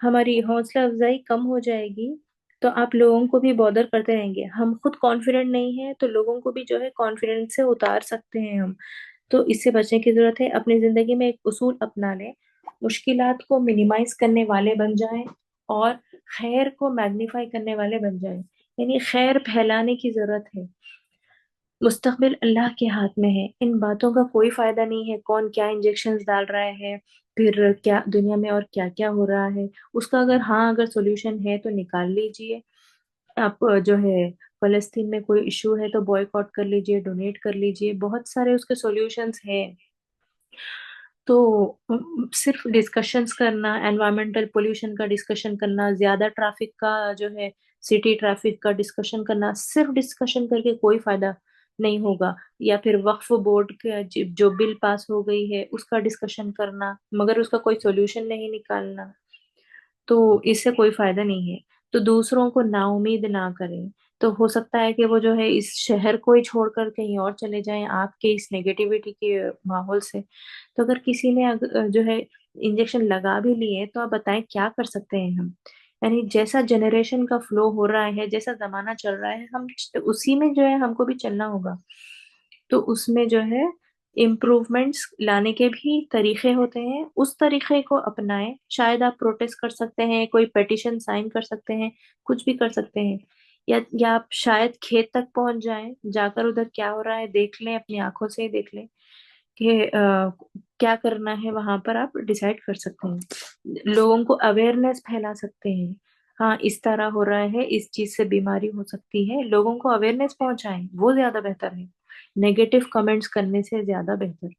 हमारी हौसला अफजाई कम हो जाएगी। तो आप लोगों को भी बॉदर करते रहेंगे। हम खुद कॉन्फिडेंट नहीं है तो लोगों को भी जो है कॉन्फिडेंस से उतार सकते हैं हम। तो इससे बचने की जरूरत है, अपनी जिंदगी में एक उसूल अपना लें, मुश्किलात को मिनिमाइज करने वाले बन जाएं और खैर को मैग्नीफाई करने वाले बन जाएं। यानी खैर फैलाने की जरूरत है। मुस्तकबिल अल्लाह के हाथ में है, इन बातों का कोई फायदा नहीं है कौन क्या इंजेक्शंस डाल रहा है, फिर क्या दुनिया में और क्या क्या हो रहा है। उसका अगर हाँ अगर सॉल्यूशन है तो निकाल लीजिए। आप जो है फलस्तीन में कोई इशू है तो बॉयकॉट कर लीजिए, डोनेट कर लीजिए, बहुत सारे उसके सॉल्यूशंस हैं। तो सिर्फ डिस्कशंस करना, एनवायरमेंटल पोल्यूशन का डिस्कशन करना, ज्यादा ट्रैफिक का जो है सिटी ट्रैफिक का डिस्कशन करना, सिर्फ डिस्कशन करके कोई फायदा नहीं होगा। या फिर वक्फ बोर्ड का जो बिल पास हो गई है उसका डिस्कशन करना, मगर उसका कोई सॉल्यूशन नहीं निकालना, तो इससे कोई फायदा नहीं है। तो दूसरों को नाउम्मीद ना करें। तो हो सकता है कि वो जो है इस शहर को ही छोड़कर कहीं और चले जाएं आपके इस नेगेटिविटी के माहौल से। तो अगर किसी ने जो है इंजेक्शन लगा भी लिए तो आप बताएं क्या कर सकते हैं हम। यानी जैसा जनरेशन का फ्लो हो रहा है, जैसा जमाना चल रहा है, हम उसी में जो है हमको भी चलना होगा। तो उसमें जो है इम्प्रूवमेंट्स लाने के भी तरीके होते हैं, उस तरीके को अपनाएं। शायद आप प्रोटेस्ट कर सकते हैं, कोई पिटिशन साइन कर सकते हैं, कुछ भी कर सकते हैं। या आप शायद खेत तक पहुंच जाएं, जाकर उधर क्या हो रहा है देख लें, अपनी आंखों से ही देख लें कि क्या करना है, वहां पर आप डिसाइड कर सकते हैं। लोगों को अवेयरनेस फैला सकते हैं, हाँ इस तरह हो रहा है, इस चीज से बीमारी हो सकती है, लोगों को अवेयरनेस पहुंचाएं, वो ज्यादा बेहतर है नेगेटिव कमेंट्स करने से ज्यादा बेहतर।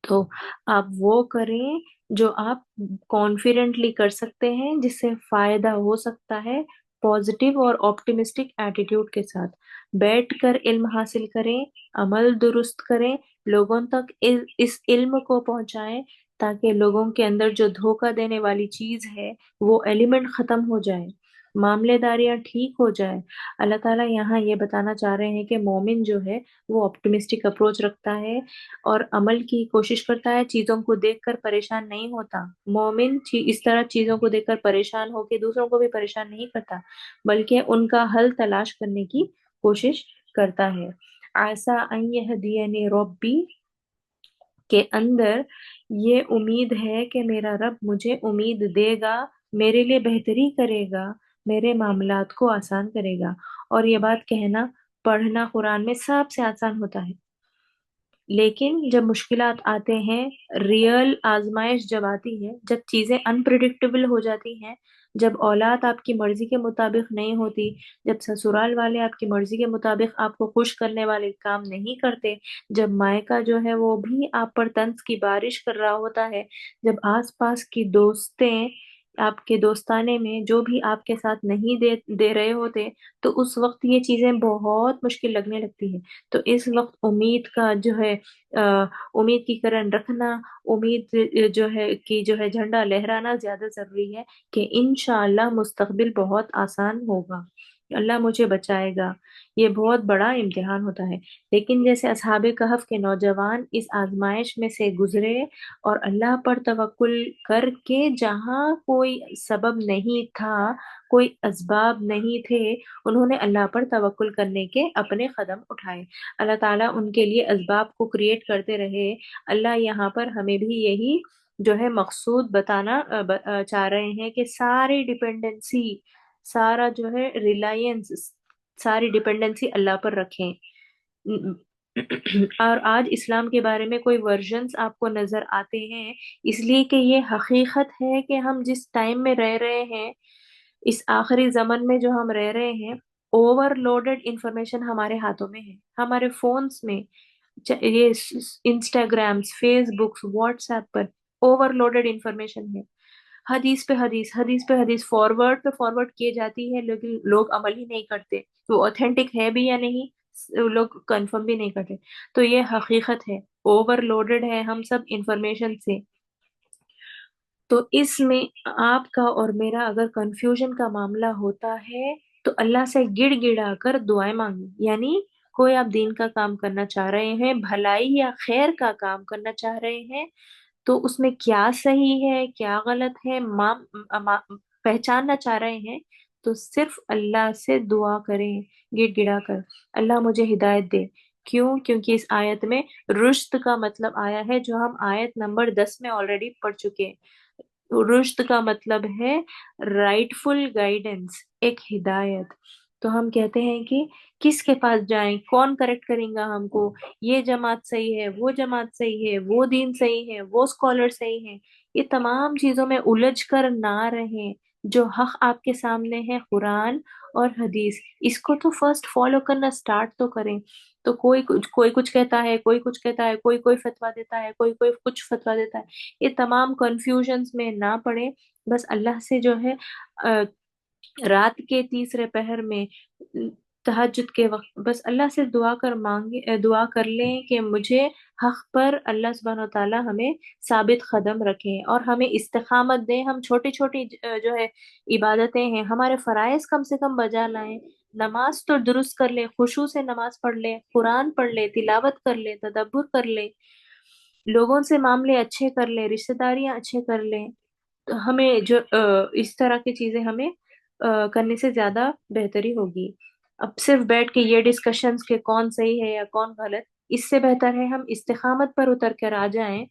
तो आप वो करें जो आप कॉन्फिडेंटली कर सकते हैं, जिससे फायदा हो सकता है पॉजिटिव और ऑप्टिमिस्टिक एटीट्यूड के साथ बैठ कर इल्म हासिल करें, अमल दुरुस्त करें, लोगों तक इस इल्म को पहुंचाएं ताकि लोगों के अंदर जो धोखा देने वाली चीज है वो एलिमेंट खत्म हो जाए, मामलेदारियां ठीक हो जाए। अल्लाह ताला यहाँ ये बताना चाह रहे हैं कि मोमिन जो है वो ऑप्टिमिस्टिक अप्रोच रखता है और अमल की कोशिश करता है, चीजों को देखकर परेशान नहीं होता। मोमिन इस तरह चीजों को देखकर परेशान होकर दूसरों को भी परेशान नहीं करता, बल्कि उनका हल तलाश करने की कोशिश करता है। आसा अन यहदियनी रब्बी के अंदर ये उम्मीद है कि मेरा रब मुझे उम्मीद देगा, मेरे लिए बेहतरी करेगा, मेरे मामलात को आसान करेगा। और ये बात कहना, पढ़ना कुरान में सबसे आसान होता है, लेकिन जब मुश्किलात आते हैं, रियल आजमाइश जब आती है, जब चीजें अनप्रिडिक्टेबल हो जाती हैं, जब औलाद आपकी मर्जी के मुताबिक नहीं होती, जब ससुराल वाले आपकी मर्जी के मुताबिक आपको खुश करने वाले काम नहीं करते, जब मायका जो है वो भी आप पर तंज की बारिश कर रहा होता है, जब आसपास की दोस्तें आपके दोस्ताने में जो भी आपके साथ नहीं दे दे रहे होते, तो उस वक्त ये चीजें बहुत मुश्किल लगने लगती है। तो इस वक्त उम्मीद का जो है उम्मीद की किरण रखना, उम्मीद जो है कि जो है झंडा लहराना ज्यादा जरूरी है कि इंशाअल्लाह मुस्तकबिल बहुत आसान होगा, अल्लाह मुझे बचाएगा। ये बहुत बड़ा इम्तिहान होता है, लेकिन जैसे असहाबे कहफ के नौजवान इस आजमाइश में से गुजरे और अल्लाह पर तवक्कुल करके, जहाँ कोई सबब नहीं था, कोई असबाब नहीं थे, उन्होंने अल्लाह पर तवक्कुल करने के अपने कदम उठाए। अल्लाह ताला उनके लिए असबाब को क्रिएट करते रहे। अल्लाह यहाँ पर हमें भी यही जो है मकसूद बताना चाह रहे हैं कि सारी डिपेंडेंसी, सारा जो है रिलायंस, सारी डिपेंडेंसी अल्लाह पर रखें। और आज इस्लाम के बारे में कोई वर्जन्स आपको नजर आते हैं, इसलिए कि ये हकीकत है कि हम जिस टाइम में रह रहे हैं, इस आखिरी जमान में जो हम रह रहे हैं, ओवरलोडेड इंफॉर्मेशन हमारे हाथों में है, हमारे फोन्स में। ये इंस्टाग्राम्स, फेसबुक्स, व्हाट्सएप पर ओवरलोडेड इंफॉर्मेशन है। हदीस पे हदीस, हदीस पे हदीस, फॉरवर्ड पे फॉरवर्ड किए जाती है, लेकिन लोग अमल ही नहीं करते। वो ऑथेंटिक है भी या नहीं, वो लोग कंफर्म भी नहीं करते। तो ये हकीकत है, ओवरलोडेड है हम सब इंफॉर्मेशन से। तो इसमें आपका और मेरा अगर कंफ्यूजन का मामला होता है, तो अल्लाह से गिड़गिड़ा कर दुआएं मांगी। यानी कोई आप दीन का काम करना चाह रहे हैं, भलाई या खैर का काम करना चाह रहे हैं, तो उसमें क्या सही है क्या गलत है पहचानना चाह रहे हैं, तो सिर्फ अल्लाह से दुआ करें गिड़गिड़ा कर, अल्लाह मुझे हिदायत दे। क्यों? क्योंकि इस आयत में रुश्द का मतलब आया है, जो हम आयत नंबर 10 में ऑलरेडी पढ़ चुके हैं। रुश्द का मतलब है राइटफुल गाइडेंस, एक हिदायत। तो हम कहते हैं कि किसके पास जाएं, कौन करेक्ट करेगा हमको, ये जमात सही है, वो जमात सही है, वो दीन सही है, वो स्कॉलर सही है। ये तमाम चीजों में उलझ कर ना रहें। जो हक आपके सामने है, कुरान और हदीस, इसको तो फर्स्ट फॉलो करना स्टार्ट तो करें। तो कोई कुछ कहता है, कोई कुछ कहता है, कोई कोई फतवा देता है, कोई कोई कुछ फतवा देता है, ये तमाम कंफ्यूजन्स में ना पड़े। बस अल्लाह से जो है अ, रात के तीसरे पहर में, तहज्जुद के वक्त, बस अल्लाह से दुआ कर लें कि मुझे हक पर अल्लाह सुब्हानहू व तआला हमें साबित कदम रखें और हमें इस्तिकामत दें। हम छोटी छोटी जो है इबादतें हैं, हमारे फराइज कम से कम बजा लाएं। नमाज तो दुरुस्त कर लें, खुशू से नमाज पढ़ लें, कुरान पढ़ लें, तिलावत कर लें, तदब्बुर कर लें, लोगों से मामले अच्छे कर लें, रिश्तेदारियां अच्छे कर लें। तो हमें जो इस तरह की चीजें हमें करने से ज्यादा बेहतरी होगी। अब सिर्फ बैठ के ये डिस्कशंस के कौन सही है या कौन गलत, इससे बेहतर है हम इस्तिकामत पर उतर कर आ जाएं।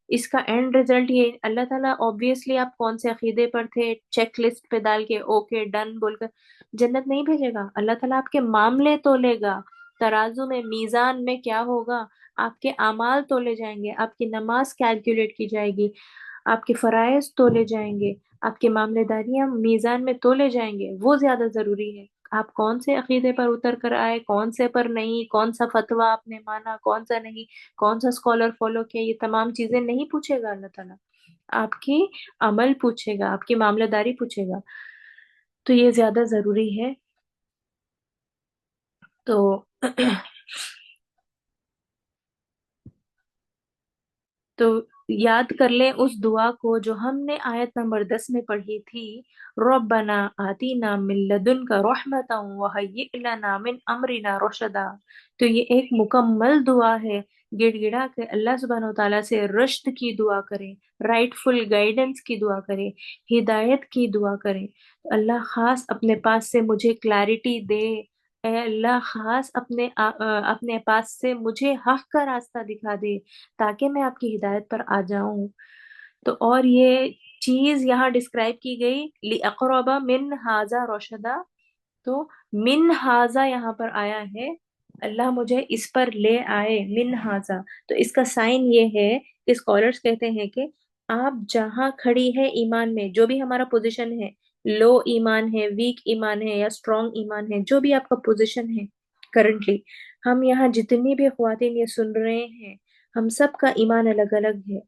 इसका एंड रिजल्ट ये, अल्लाह ताला ऑब्वियसली आप कौन से अकीदे पर थे, चेक लिस्ट पे डाल के ओके डन बोलकर जन्नत नहीं भेजेगा। अल्लाह ताला आपके मामले तोलेगा, तराजू में मीजान में क्या होगा, आपके अमाल तोले जाएंगे, आपकी नमाज कैलकुलेट की जाएगी, आपके फराइज तोले जाएंगे, आपके मामलेदारियां मीजान में तोले जाएंगे। वो ज्यादा जरूरी है। आप कौन से अकीदे पर उतर कर आए, कौन से पर नहीं, कौन सा फतवा आपने माना, कौन सा नहीं, कौन सा स्कॉलर फॉलो किया, ये तमाम चीजें नहीं पूछेगा अल्लाह ताला। आपकी अमल पूछेगा, आपकी मामलेदारी पूछेगा। تو یہ زیادہ ضروری ہے. تو تو یاد کر لیں اس دعا کو جو ہم نے آیت نمبر 10 میں پڑھی تھی. ربنا آتینا من لدنک رحمتا وہیئ لنا من امرنا رشدا. تو یہ ایک مکمل دعا ہے. گڑ گڑا کے اللہ سبحانہ وتعالیٰ سے رشد کی دعا کریں، رائٹ فل گائیڈنس کی دعا کریں، ہدایت کی دعا کریں. اللہ خاص اپنے پاس سے مجھے کلیرٹی دے. اے اللہ خاص اپنے پاس سے مجھے حق کا راستہ دکھا دے تاکہ میں آپ کی ہدایت پر آ جاؤں. تو اور یہ چیز یہاں ڈسکرائب کی گئی لِأَقْرَبَ مِنْ هَذَا رَشَدًا. تو من ہاذا یہاں پر آیا ہے، اللہ مجھے اس پر لے آئے من ہاذا. تو اس کا سائن یہ ہے کہ اسکالرس کہتے ہیں کہ آپ جہاں کھڑی ہے ایمان میں، جو بھی ہمارا پوزیشن ہے، لو ایمان ہے، ویک ایمان ہے یا اسٹرانگ ایمان ہے، جو بھی آپ کا پوزیشن ہے کرنٹلی، ہم یہاں جتنی بھی خواتین یہ سن رہے ہیں، ہم سب کا ایمان الگ الگ ہے،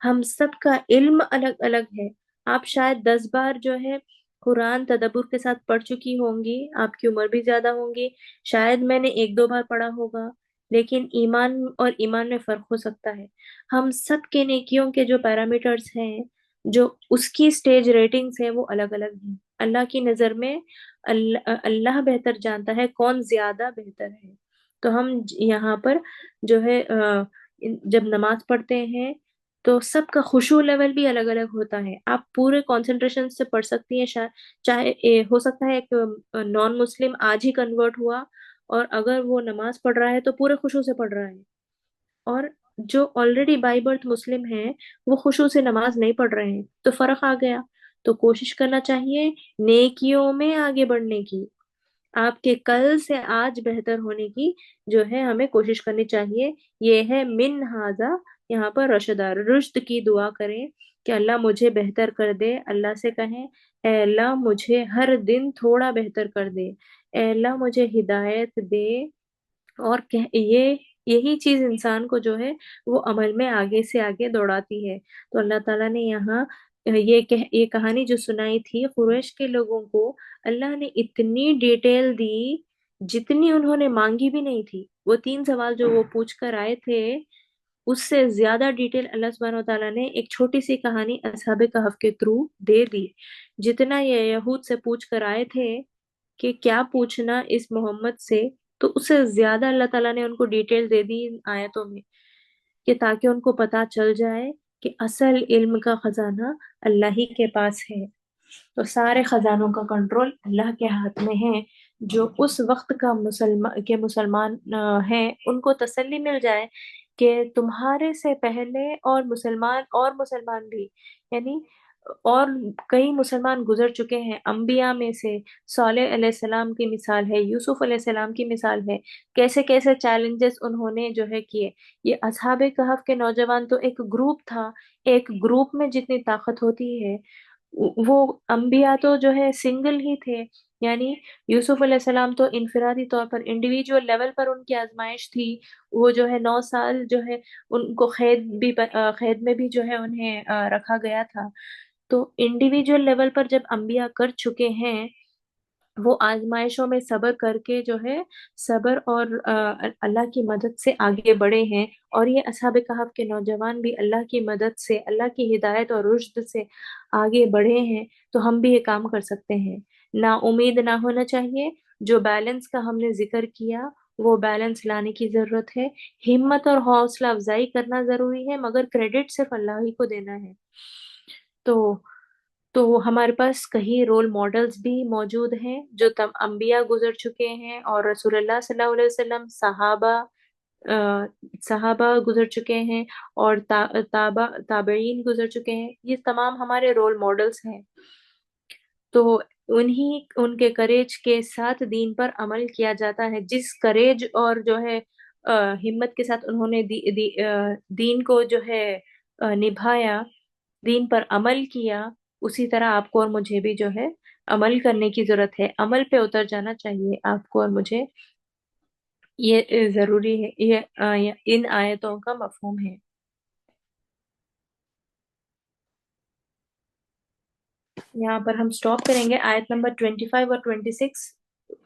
ہم سب کا علم الگ الگ ہے. آپ شاید 10 بار جو ہے قرآن تدبر کے ساتھ پڑھ چکی ہوں گی، آپ کی عمر بھی زیادہ ہوں گی، شاید میں نے 1 2 بار پڑھا ہوگا، لیکن ایمان اور ایمان میں فرق ہو سکتا ہے. ہم سب کے نیکیوں کے جو پیرامیٹرز ہیں، جو اس کی سٹیج ریٹنگز ہیں، وہ الگ الگ ہیں. اللہ کی نظر میں اللہ بہتر جانتا ہے کون زیادہ بہتر ہے. تو ہم یہاں پر جو ہے جب نماز پڑھتے ہیں تو سب کا خشوع لیول بھی الگ الگ ہوتا ہے. آپ پورے کنسنٹریشن سے پڑھ سکتی ہیں، چاہے ہو سکتا ہے ایک نان مسلم آج ہی کنورٹ ہوا اور اگر وہ نماز پڑھ رہا ہے تو پورے خشوع سے پڑھ رہا ہے، اور جو آلریڈی بائی برتھ مسلم ہیں وہ خشوع سے نماز نہیں پڑھ رہے ہیں، تو فرق آ گیا. تو کوشش کرنا چاہیے نیکیوں میں آگے بڑھنے کی، آپ کے کل سے آج بہتر ہونے کی جو ہے ہمیں کوشش کرنی چاہیے. یہ ہے من ہاذا، یہاں پر رشد کی دعا کریں کہ اللہ مجھے بہتر کر دے. اللہ سے کہیں اے اللہ مجھے ہر دن تھوڑا بہتر کر دے، اے اللہ مجھے ہدایت دے. اور یہی چیز انسان کو جو ہے وہ عمل میں آگے سے آگے دوڑاتی ہے. تو اللہ تعالیٰ نے یہاں یہ کہانی جو سنائی تھی قریش کے لوگوں کو، اللہ نے اتنی ڈیٹیل دی جتنی انہوں نے مانگی بھی نہیں تھی. وہ 3 سوال جو وہ پوچھ کر آئے تھے، اس سے زیادہ ڈیٹیل اللہ سبحانہ وتعالیٰ نے ایک چھوٹی سی کہانی اصحاب کہف کے تھرو دے دی. جتنا یہ یہود سے پوچھ کر آئے تھے کہ کیا پوچھنا اس محمد سے، تو اس سے زیادہ اللہ تعالیٰ نے ان کو ڈیٹیل دے دی ان آیتوں میں، کہ تاکہ ان کو پتا چل جائے کہ اصل علم کا خزانہ اللہ ہی کے پاس ہے. تو سارے خزانوں کا کنٹرول اللہ کے ہاتھ میں ہے. جو اس وقت کا مسلمان ہیں ان کو تسلی مل جائے کہ تمہارے سے پہلے اور مسلمان بھی، یعنی اور کئی مسلمان گزر چکے ہیں. انبیاء میں سے صالح علیہ السلام کی مثال ہے، یوسف علیہ السلام کی مثال ہے، کیسے کیسے چیلنجز انہوں نے جو ہے کیے. یہ اصحاب کہف کے نوجوان تو ایک گروپ تھا، ایک گروپ میں جتنی طاقت ہوتی ہے، وہ انبیاء تو جو ہے سنگل ہی تھے. یعنی یوسف علیہ السلام تو انفرادی طور پر انڈیویجول لیول پر ان کی آزمائش تھی. وہ جو ہے 9 سال جو ہے ان کو قید میں بھی جو ہے انہیں رکھا گیا تھا. تو انڈیویجول لیول پر جب انبیاء کر چکے ہیں، وہ آزمائشوں میں صبر کر کے جو ہے صبر اور اللہ کی مدد سے آگے بڑھے ہیں. اور یہ اصحاب کہف کے نوجوان بھی اللہ کی مدد سے، اللہ کی ہدایت اور رشد سے آگے بڑھے ہیں. تو ہم بھی یہ کام کر سکتے ہیں. نا امید نہ ہونا چاہیے. جو بیلنس کا ہم نے ذکر کیا وہ بیلنس لانے کی ضرورت ہے. ہمت اور حوصلہ افزائی کرنا ضروری ہے، مگر کریڈٹ صرف اللہ ہی کو دینا ہے. تو ہمارے پاس کئی رول ماڈلز بھی موجود ہیں جو انبیاء گزر چکے ہیں، اور رسول اللہ صلی اللہ علیہ وسلم، صحابہ گزر چکے ہیں، اور تابعین گزر چکے ہیں. یہ تمام ہمارے رول ماڈلز ہیں. تو ان کے کریج کے ساتھ دین پر عمل کیا جاتا ہے. جس کریج اور جو ہے ہمت کے ساتھ انہوں نے دین کو جو ہے نبھایا، دین پر عمل کیا، اسی طرح آپ کو اور مجھے بھی جو ہے عمل کرنے کی ضرورت ہے. عمل پہ اتر جانا چاہیے آپ کو اور مجھے. یہ ضروری ہے. یہ ان آیتوں کا مفہوم ہے. यहाँ पर हम स्टॉप करेंगे। आयत नंबर 25 और 26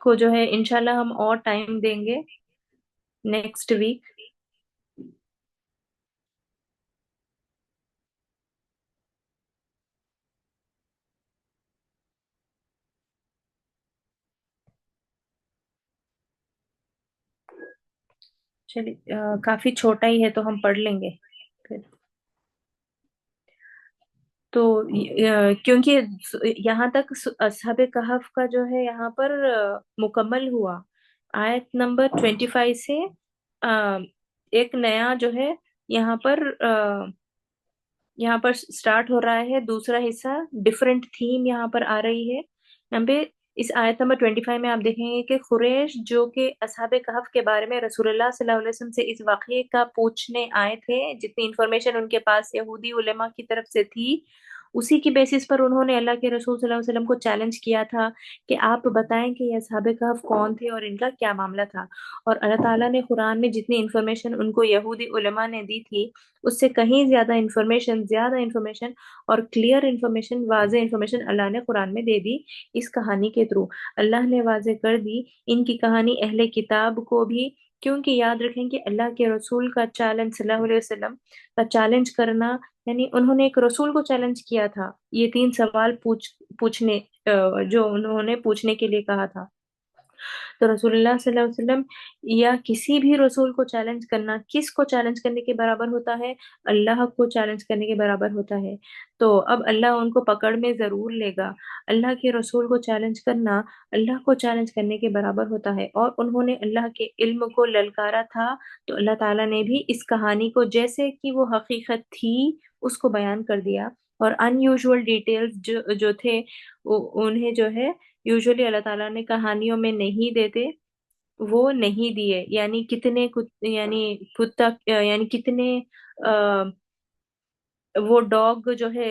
को जो है इंशाल्लाह हम और टाइम देंगे नेक्स्ट वीक। चलिए, काफी छोटा ही है तो हम पढ़ लेंगे फिर। तो क्योंकि यहाँ तक असहाबे कहफ का जो है यहाँ पर मुकम्मल हुआ। आयत नंबर 25 से अ, एक नया जो है यहाँ पर यहाँ पर स्टार्ट हो रहा है दूसरा हिस्सा। डिफरेंट थीम यहाँ पर आ रही है। यहाँ पे इस आयत नंबर 25 में आप देखेंगे कि कुरैश जो कि असहाबे कहफ के बारे में रसूलुल्लाह सल्लल्लाहु अलैहि वसल्लम से इस वाक़ये का पूछने आए थे, जितनी इंफॉर्मेशन उनके पास यहूदी उलेमा की तरफ से थी, उसी की बेसिस पर उन्होंने अल्लाह के रसूल सल्लल्लाहु अलैहि वसल्लम को चैलेंज किया था कि आप बताएं कि ये असहाबे कहफ कौन थे और इनका क्या मामला था। और अल्लाह ताला ने कुरान में जितनी इंफॉर्मेशन उनको यहूदी उलेमा ने दी थी, उससे कहीं ज्यादा इंफॉर्मेशन और क्लियर इंफॉर्मेशन, वाज़ेह इंफॉर्मेशन अल्लाह ने कुरान में दे दी। इस कहानी के थ्रू अल्लाह ने वाज़ेह कर दी इनकी कहानी अहले किताब को भी। क्योंकि याद रखें कि अल्लाह के रसूल का चैलेंज सल्लल्लाहु अलैहि वसल्लम का चैलेंज करना, यानी उन्होंने एक रसूल को चैलेंज किया था, ये 3 सवाल पूछने जो उन्होंने पूछने के लिए कहा था। तो रसूलुल्लाह सल्लल्लाहु अलैहि वसल्लम या किसी भी रसूल को चैलेंज करना किसको चैलेंज करने के बराबर होता है? अल्लाह को चैलेंज करने के बराबर होता है। तो अब अल्लाह उनको पकड़ में जरूर लेगा। अल्लाह के रसूल को चैलेंज करना अल्लाह को चैलेंज करने के बराबर होता है। और उन्होंने अल्लाह के इल्म को ललकारा था, तो अल्लाह ताला ने भी इस कहानी को जैसे कि वो हकीकत थी उसको बयान कर दिया। और अनयूजुअल डिटेल्स जो जो थे उन्हें जो है यूजुअली अल्लाह ताला ने कहानियों में नहीं देते, वो नहीं दिए। यानी कितने यानी कुत्ता, यानी कितने आ, वो डॉग जो है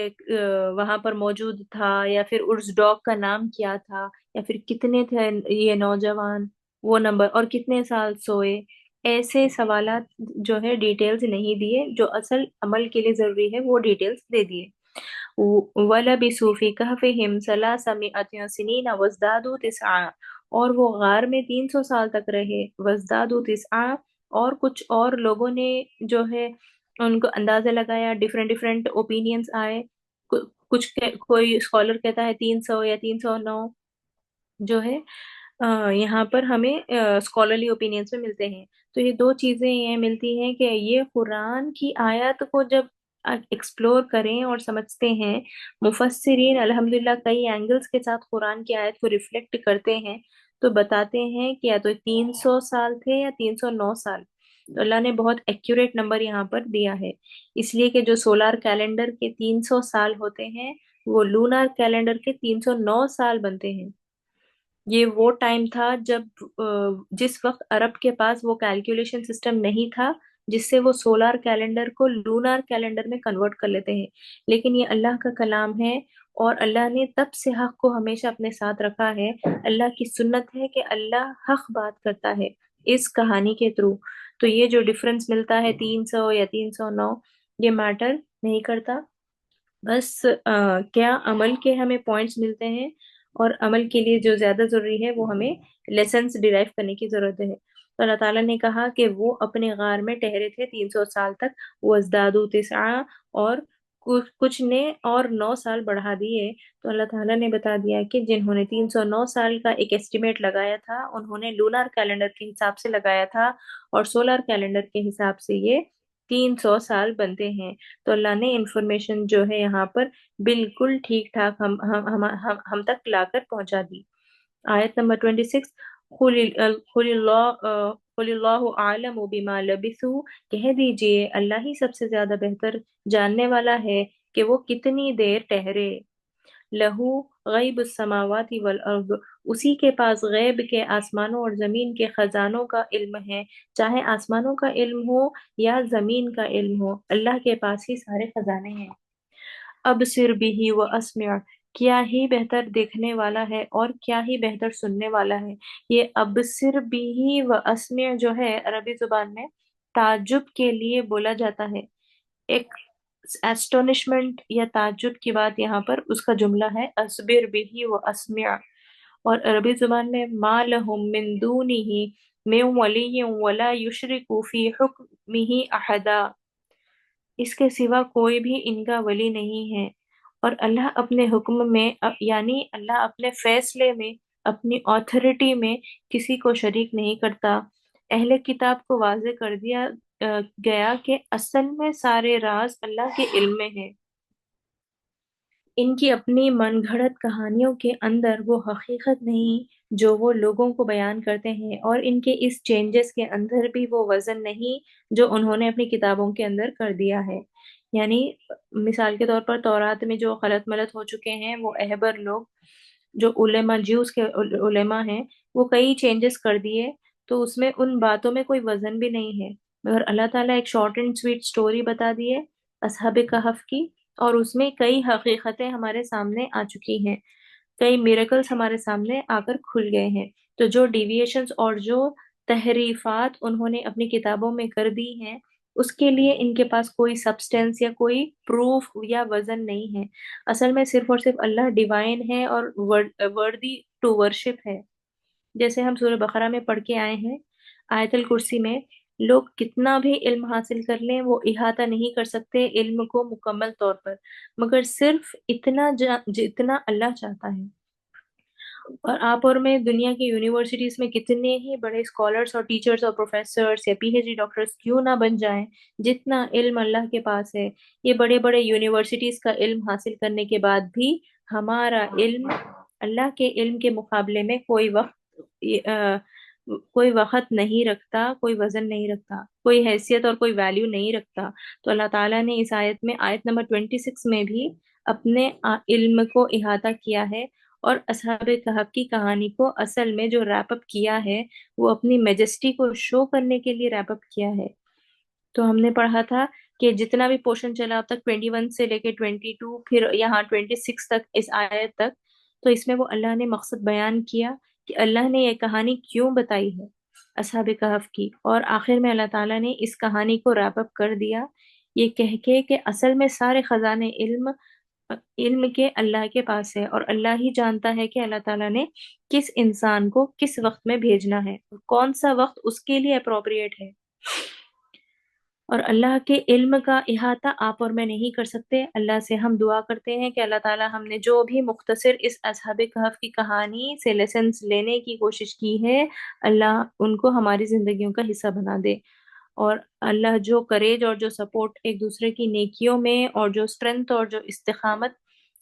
वहां पर मौजूद था, या फिर उस डॉग का नाम क्या था, या फिर कितने थे ये नौजवान, वो नंबर, और कितने साल सोए, ऐसे सवालात जो है डिटेल्स नहीं दिए। जो असल अमल के लिए जरूरी है वो डिटेल्स दे दिए। वलबिसू फी कहफिहिम सलासमिअतिन सिनीन वज़दादू तिस्आ। और वो गार में 300 साल तक रहे। वज़दादू तिस्आ, और कुछ और लोगों ने जो है उनको अंदाजा लगाया, डिफरेंट डिफरेंट ओपिनियंस आए। कोई स्कॉलर कहता है 300 या 309 जो है यहाँ पर हमें स्कॉलरली ओपिनियंस में मिलते हैं। तो ये दो चीजें ये मिलती हैं कि ये कुरान की आयत को जब एक्सप्लोर करें और समझते हैं, मुफस्सिरीन अल्हम्दुलिल्लाह कई एंगल्स के साथ कुरान की आयत को रिफ्लेक्ट करते हैं, तो बताते हैं कि या तो 300 साल थे या 309 साल। तो अल्लाह ने बहुत एक्यूरेट नंबर यहाँ पर दिया है। इसलिए कि जो सोलार कैलेंडर के 300 साल होते हैं, वो लूनार कैलेंडर के 309 साल बनते हैं। ये वो टाइम था जब जिस वक्त अरब के पास वो कैलकुलेशन सिस्टम नहीं था जिससे वो सोलार कैलेंडर को लूनार कैलेंडर में कन्वर्ट कर लेते हैं। लेकिन ये अल्लाह का कलाम है, और अल्लाह ने तब से हक को हमेशा अपने साथ रखा है। अल्लाह की सुन्नत है कि अल्लाह हक बात करता है इस कहानी के थ्रू। तो ये जो डिफरेंस मिलता है 300 या 309, ये मैटर नहीं करता। बस क्या अमल के हमें पॉइंट्स मिलते हैं, और अमल के लिए जो ज्यादा जरूरी है वो हमें लेसन्स डिराइव करने की जरूरत है। तो अल्लाह ताला ने कहा कि वो अपने गार में ठहरे थे 300 साल तक। वज़दादू तिस्आ, और कुछ ने और 9 साल बढ़ा दिए। तो अल्लाह ताला ने बता दिया कि जिन्होंने 309 साल का एक एस्टिमेट लगाया था उन्होंने लूनार कैलेंडर के हिसाब से लगाया था, और सोलर कैलेंडर के हिसाब से ये 300 साल बनते हैं। तो अल्लाह ने इंफॉर्मेशन जो है यहाँ पर बिल्कुल ठीक ठाक हम तक लाकर पहुंचा दी। आयत नंबर 26, कुलिल्लाहु आलमु बिमा लबिसू। कह दीजिए अल्लाह ही सबसे ज्यादा बेहतर जानने वाला है कि वो कितनी देर ठहरे। लहू गैब समावाति वल अर्द। उसी के पास गैब के आसमानों और जमीन के खजानों का इल्म है। चाहे आसमानों का इल्म हो या जमीन का इल्म हो, अल्लाह के पास ही सारे खजाने हैं। अब सिर बिही व अस्मिअ। क्या ही बेहतर देखने वाला है और क्या ही बेहतर सुनने वाला है। ये अब सिर बिही व अस्मिअ जो है अरबी जुबान में ताज्जुब के लिए बोला जाता है। एक एस्टोनिशमेंट या ताज्जुब की बात यहाँ पर उसका जुमला है अस्बिर बिही व अस्मिअ। और अरबी जुबान में मा लहुम मिन दूनिही मिन वलिय्यिन वला युशरिकु फी हुक्मिही अहदा, इसके सिवा कोई भी इनका वली नहीं है, और अल्लाह अपने हुक्म में यानी अल्लाह अपने फैसले में, अपनी ऑथोरिटी में किसी को शरीक नहीं करता। अहले किताब को वाज़े कर दिया गया कि असल में सारे राज अल्लाह के इल्म में है। इनकी अपनी मनगढ़ंत कहानियों के अंदर वो हकीकत नहीं जो वो लोगों को बयान करते हैं, और इनके इस चेंजेस के अंदर भी वो वज़न नहीं जो उन्होंने अपनी किताबों के अंदर कर दिया है। यानी मिसाल के तौर पर तौरात में जो गलत मलत हो चुके हैं वो अहबर लोग, जो उलेमा ज्यूस के उलेमा हैं, वो कई चेंजेस कर दिए, तो उसमें उन बातों में कोई वज़न भी नहीं है। मगर अल्लाह ताला एक शॉर्ट एंड स्वीट स्टोरी बता दी है असहाब कहफ की, और उसमें कई हकीकतें हमारे सामने आ चुकी हैं, कई मिरेकल्स हमारे सामने आकर खुल गए हैं। तो जो डिविएशंस और जो तहरीफात उन्होंने अपनी किताबों में कर दी हैं, उसके लिए इनके पास कोई सब्सटेंस या कोई प्रूफ या वजन नहीं है। असल में सिर्फ और सिर्फ अल्लाह डिवाइन है और वर्दी टू वर्शिप है। जैसे हम सूरह बकरा में पढ़ के आए हैं, आयतुल कुर्सी में, लोग कितना भी इल्म हासिल कर लें वो इहाता नहीं कर सकते इल्म को मुकम्मल तौर पर, मगर सिर्फ इतना जितना अल्लाह चाहता है। और आप और मैं दुनिया की यूनिवर्सिटीज में कितने ही बड़े स्कॉलर्स और टीचर्स और प्रोफेसर्स या पीएचडी डॉक्टर्स क्यों ना बन जाएं, जितना इल्म अल्लाह के पास है, ये बड़े बड़े यूनिवर्सिटीज का इल्म हासिल करने के बाद भी हमारा इल्म अल्लाह के इल्म के मुकाबले में कोई वक़्त नहीं रखता, कोई वजन नहीं रखता, कोई हैसियत और कोई वैल्यू नहीं रखता। तो अल्लाह ताला ने इस आयत में, आयत नंबर 26 में भी अपने इल्म को इहाता किया है, और असहाब कहफ की कहानी को असल में जो रैप अप किया है, वो अपनी मेजेस्टी को शो करने के लिए रैप अप किया है। तो हमने पढ़ा था कि जितना भी पोर्शन चला अब तक 21 से लेके 22 फिर यहाँ 26 तक इस आयत तक, तो इसमें वो अल्लाह ने मकसद बयान किया कि अल्लाह ने ये कहानी क्यों बताई है असहाब कहफ की, और आखिर में अल्लाह ताला ने इस कहानी को रैप अप कर दिया ये कह के कि असल में सारे खजाने इल्म के अल्लाह के पास है, और अल्लाह ही जानता है कि अल्लाह ताला ने किस इंसान को किस वक्त में भेजना है और कौन सा वक्त उसके लिए अप्रोप्रिएट है। और अल्लाह के इल्म का इहाता आप और मैं नहीं कर सकते। अल्लाह से हम दुआ करते हैं कि अल्लाह ताला हमने जो भी मुख्तसर इस असहाब कहफ की कहानी से लेसन्स लेने की कोशिश की है, अल्लाह उनको हमारी ज़िंदगियों का हिस्सा बना दे। और अल्लाह जो करेज और जो सपोर्ट एक दूसरे की नेकियों में और जो स्ट्रेंथ और जो इस्तिकामत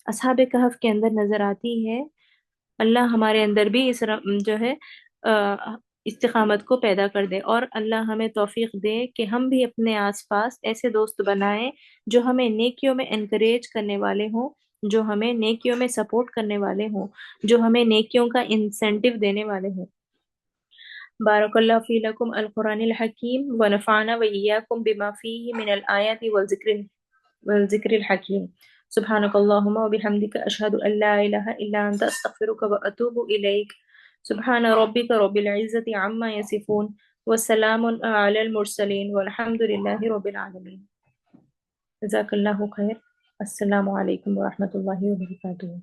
असहाब कहफ के अंदर नजर आती है, अल्लाह हमारे अंदर भी जो है इस्तिकामत को पैदा कर दे, और अल्लाह हमें तौफीक दे कि हम भी अपने आसपास ऐसे दोस्त बनाएं जो हमें नेकियों में एनकरेज करने वाले हों, जो हमें नेकियों में सपोर्ट करने वाले हों, जो हमें नेकियों का इंसेंटिव देने वाले हों। बारकल्लाहु फी लकुम अल कुरानिल हकीम व नफ़अना व इय्याकुम बिमा फीहि मिनल आयाति वल ज़िक्रिल हकीम। सुब्हानकल्लाहुम्मा व बिहम्दिका अशहदु अन ला इलाहा इल्ला अंता अस्तगफिरुका व अतूबु इलैक। सुब्हान रब्बिका रब्बिल इज़्ज़ति अम्मा यसिफून व सलामुन अलल मुरसलीन वल्हम्दुलिल्लाहि रब्बिल आलमीन। जज़ाकल्लाहु खैर। अस्सलामु अलैकुम व रहमतुल्लाहि व बरकातुहू।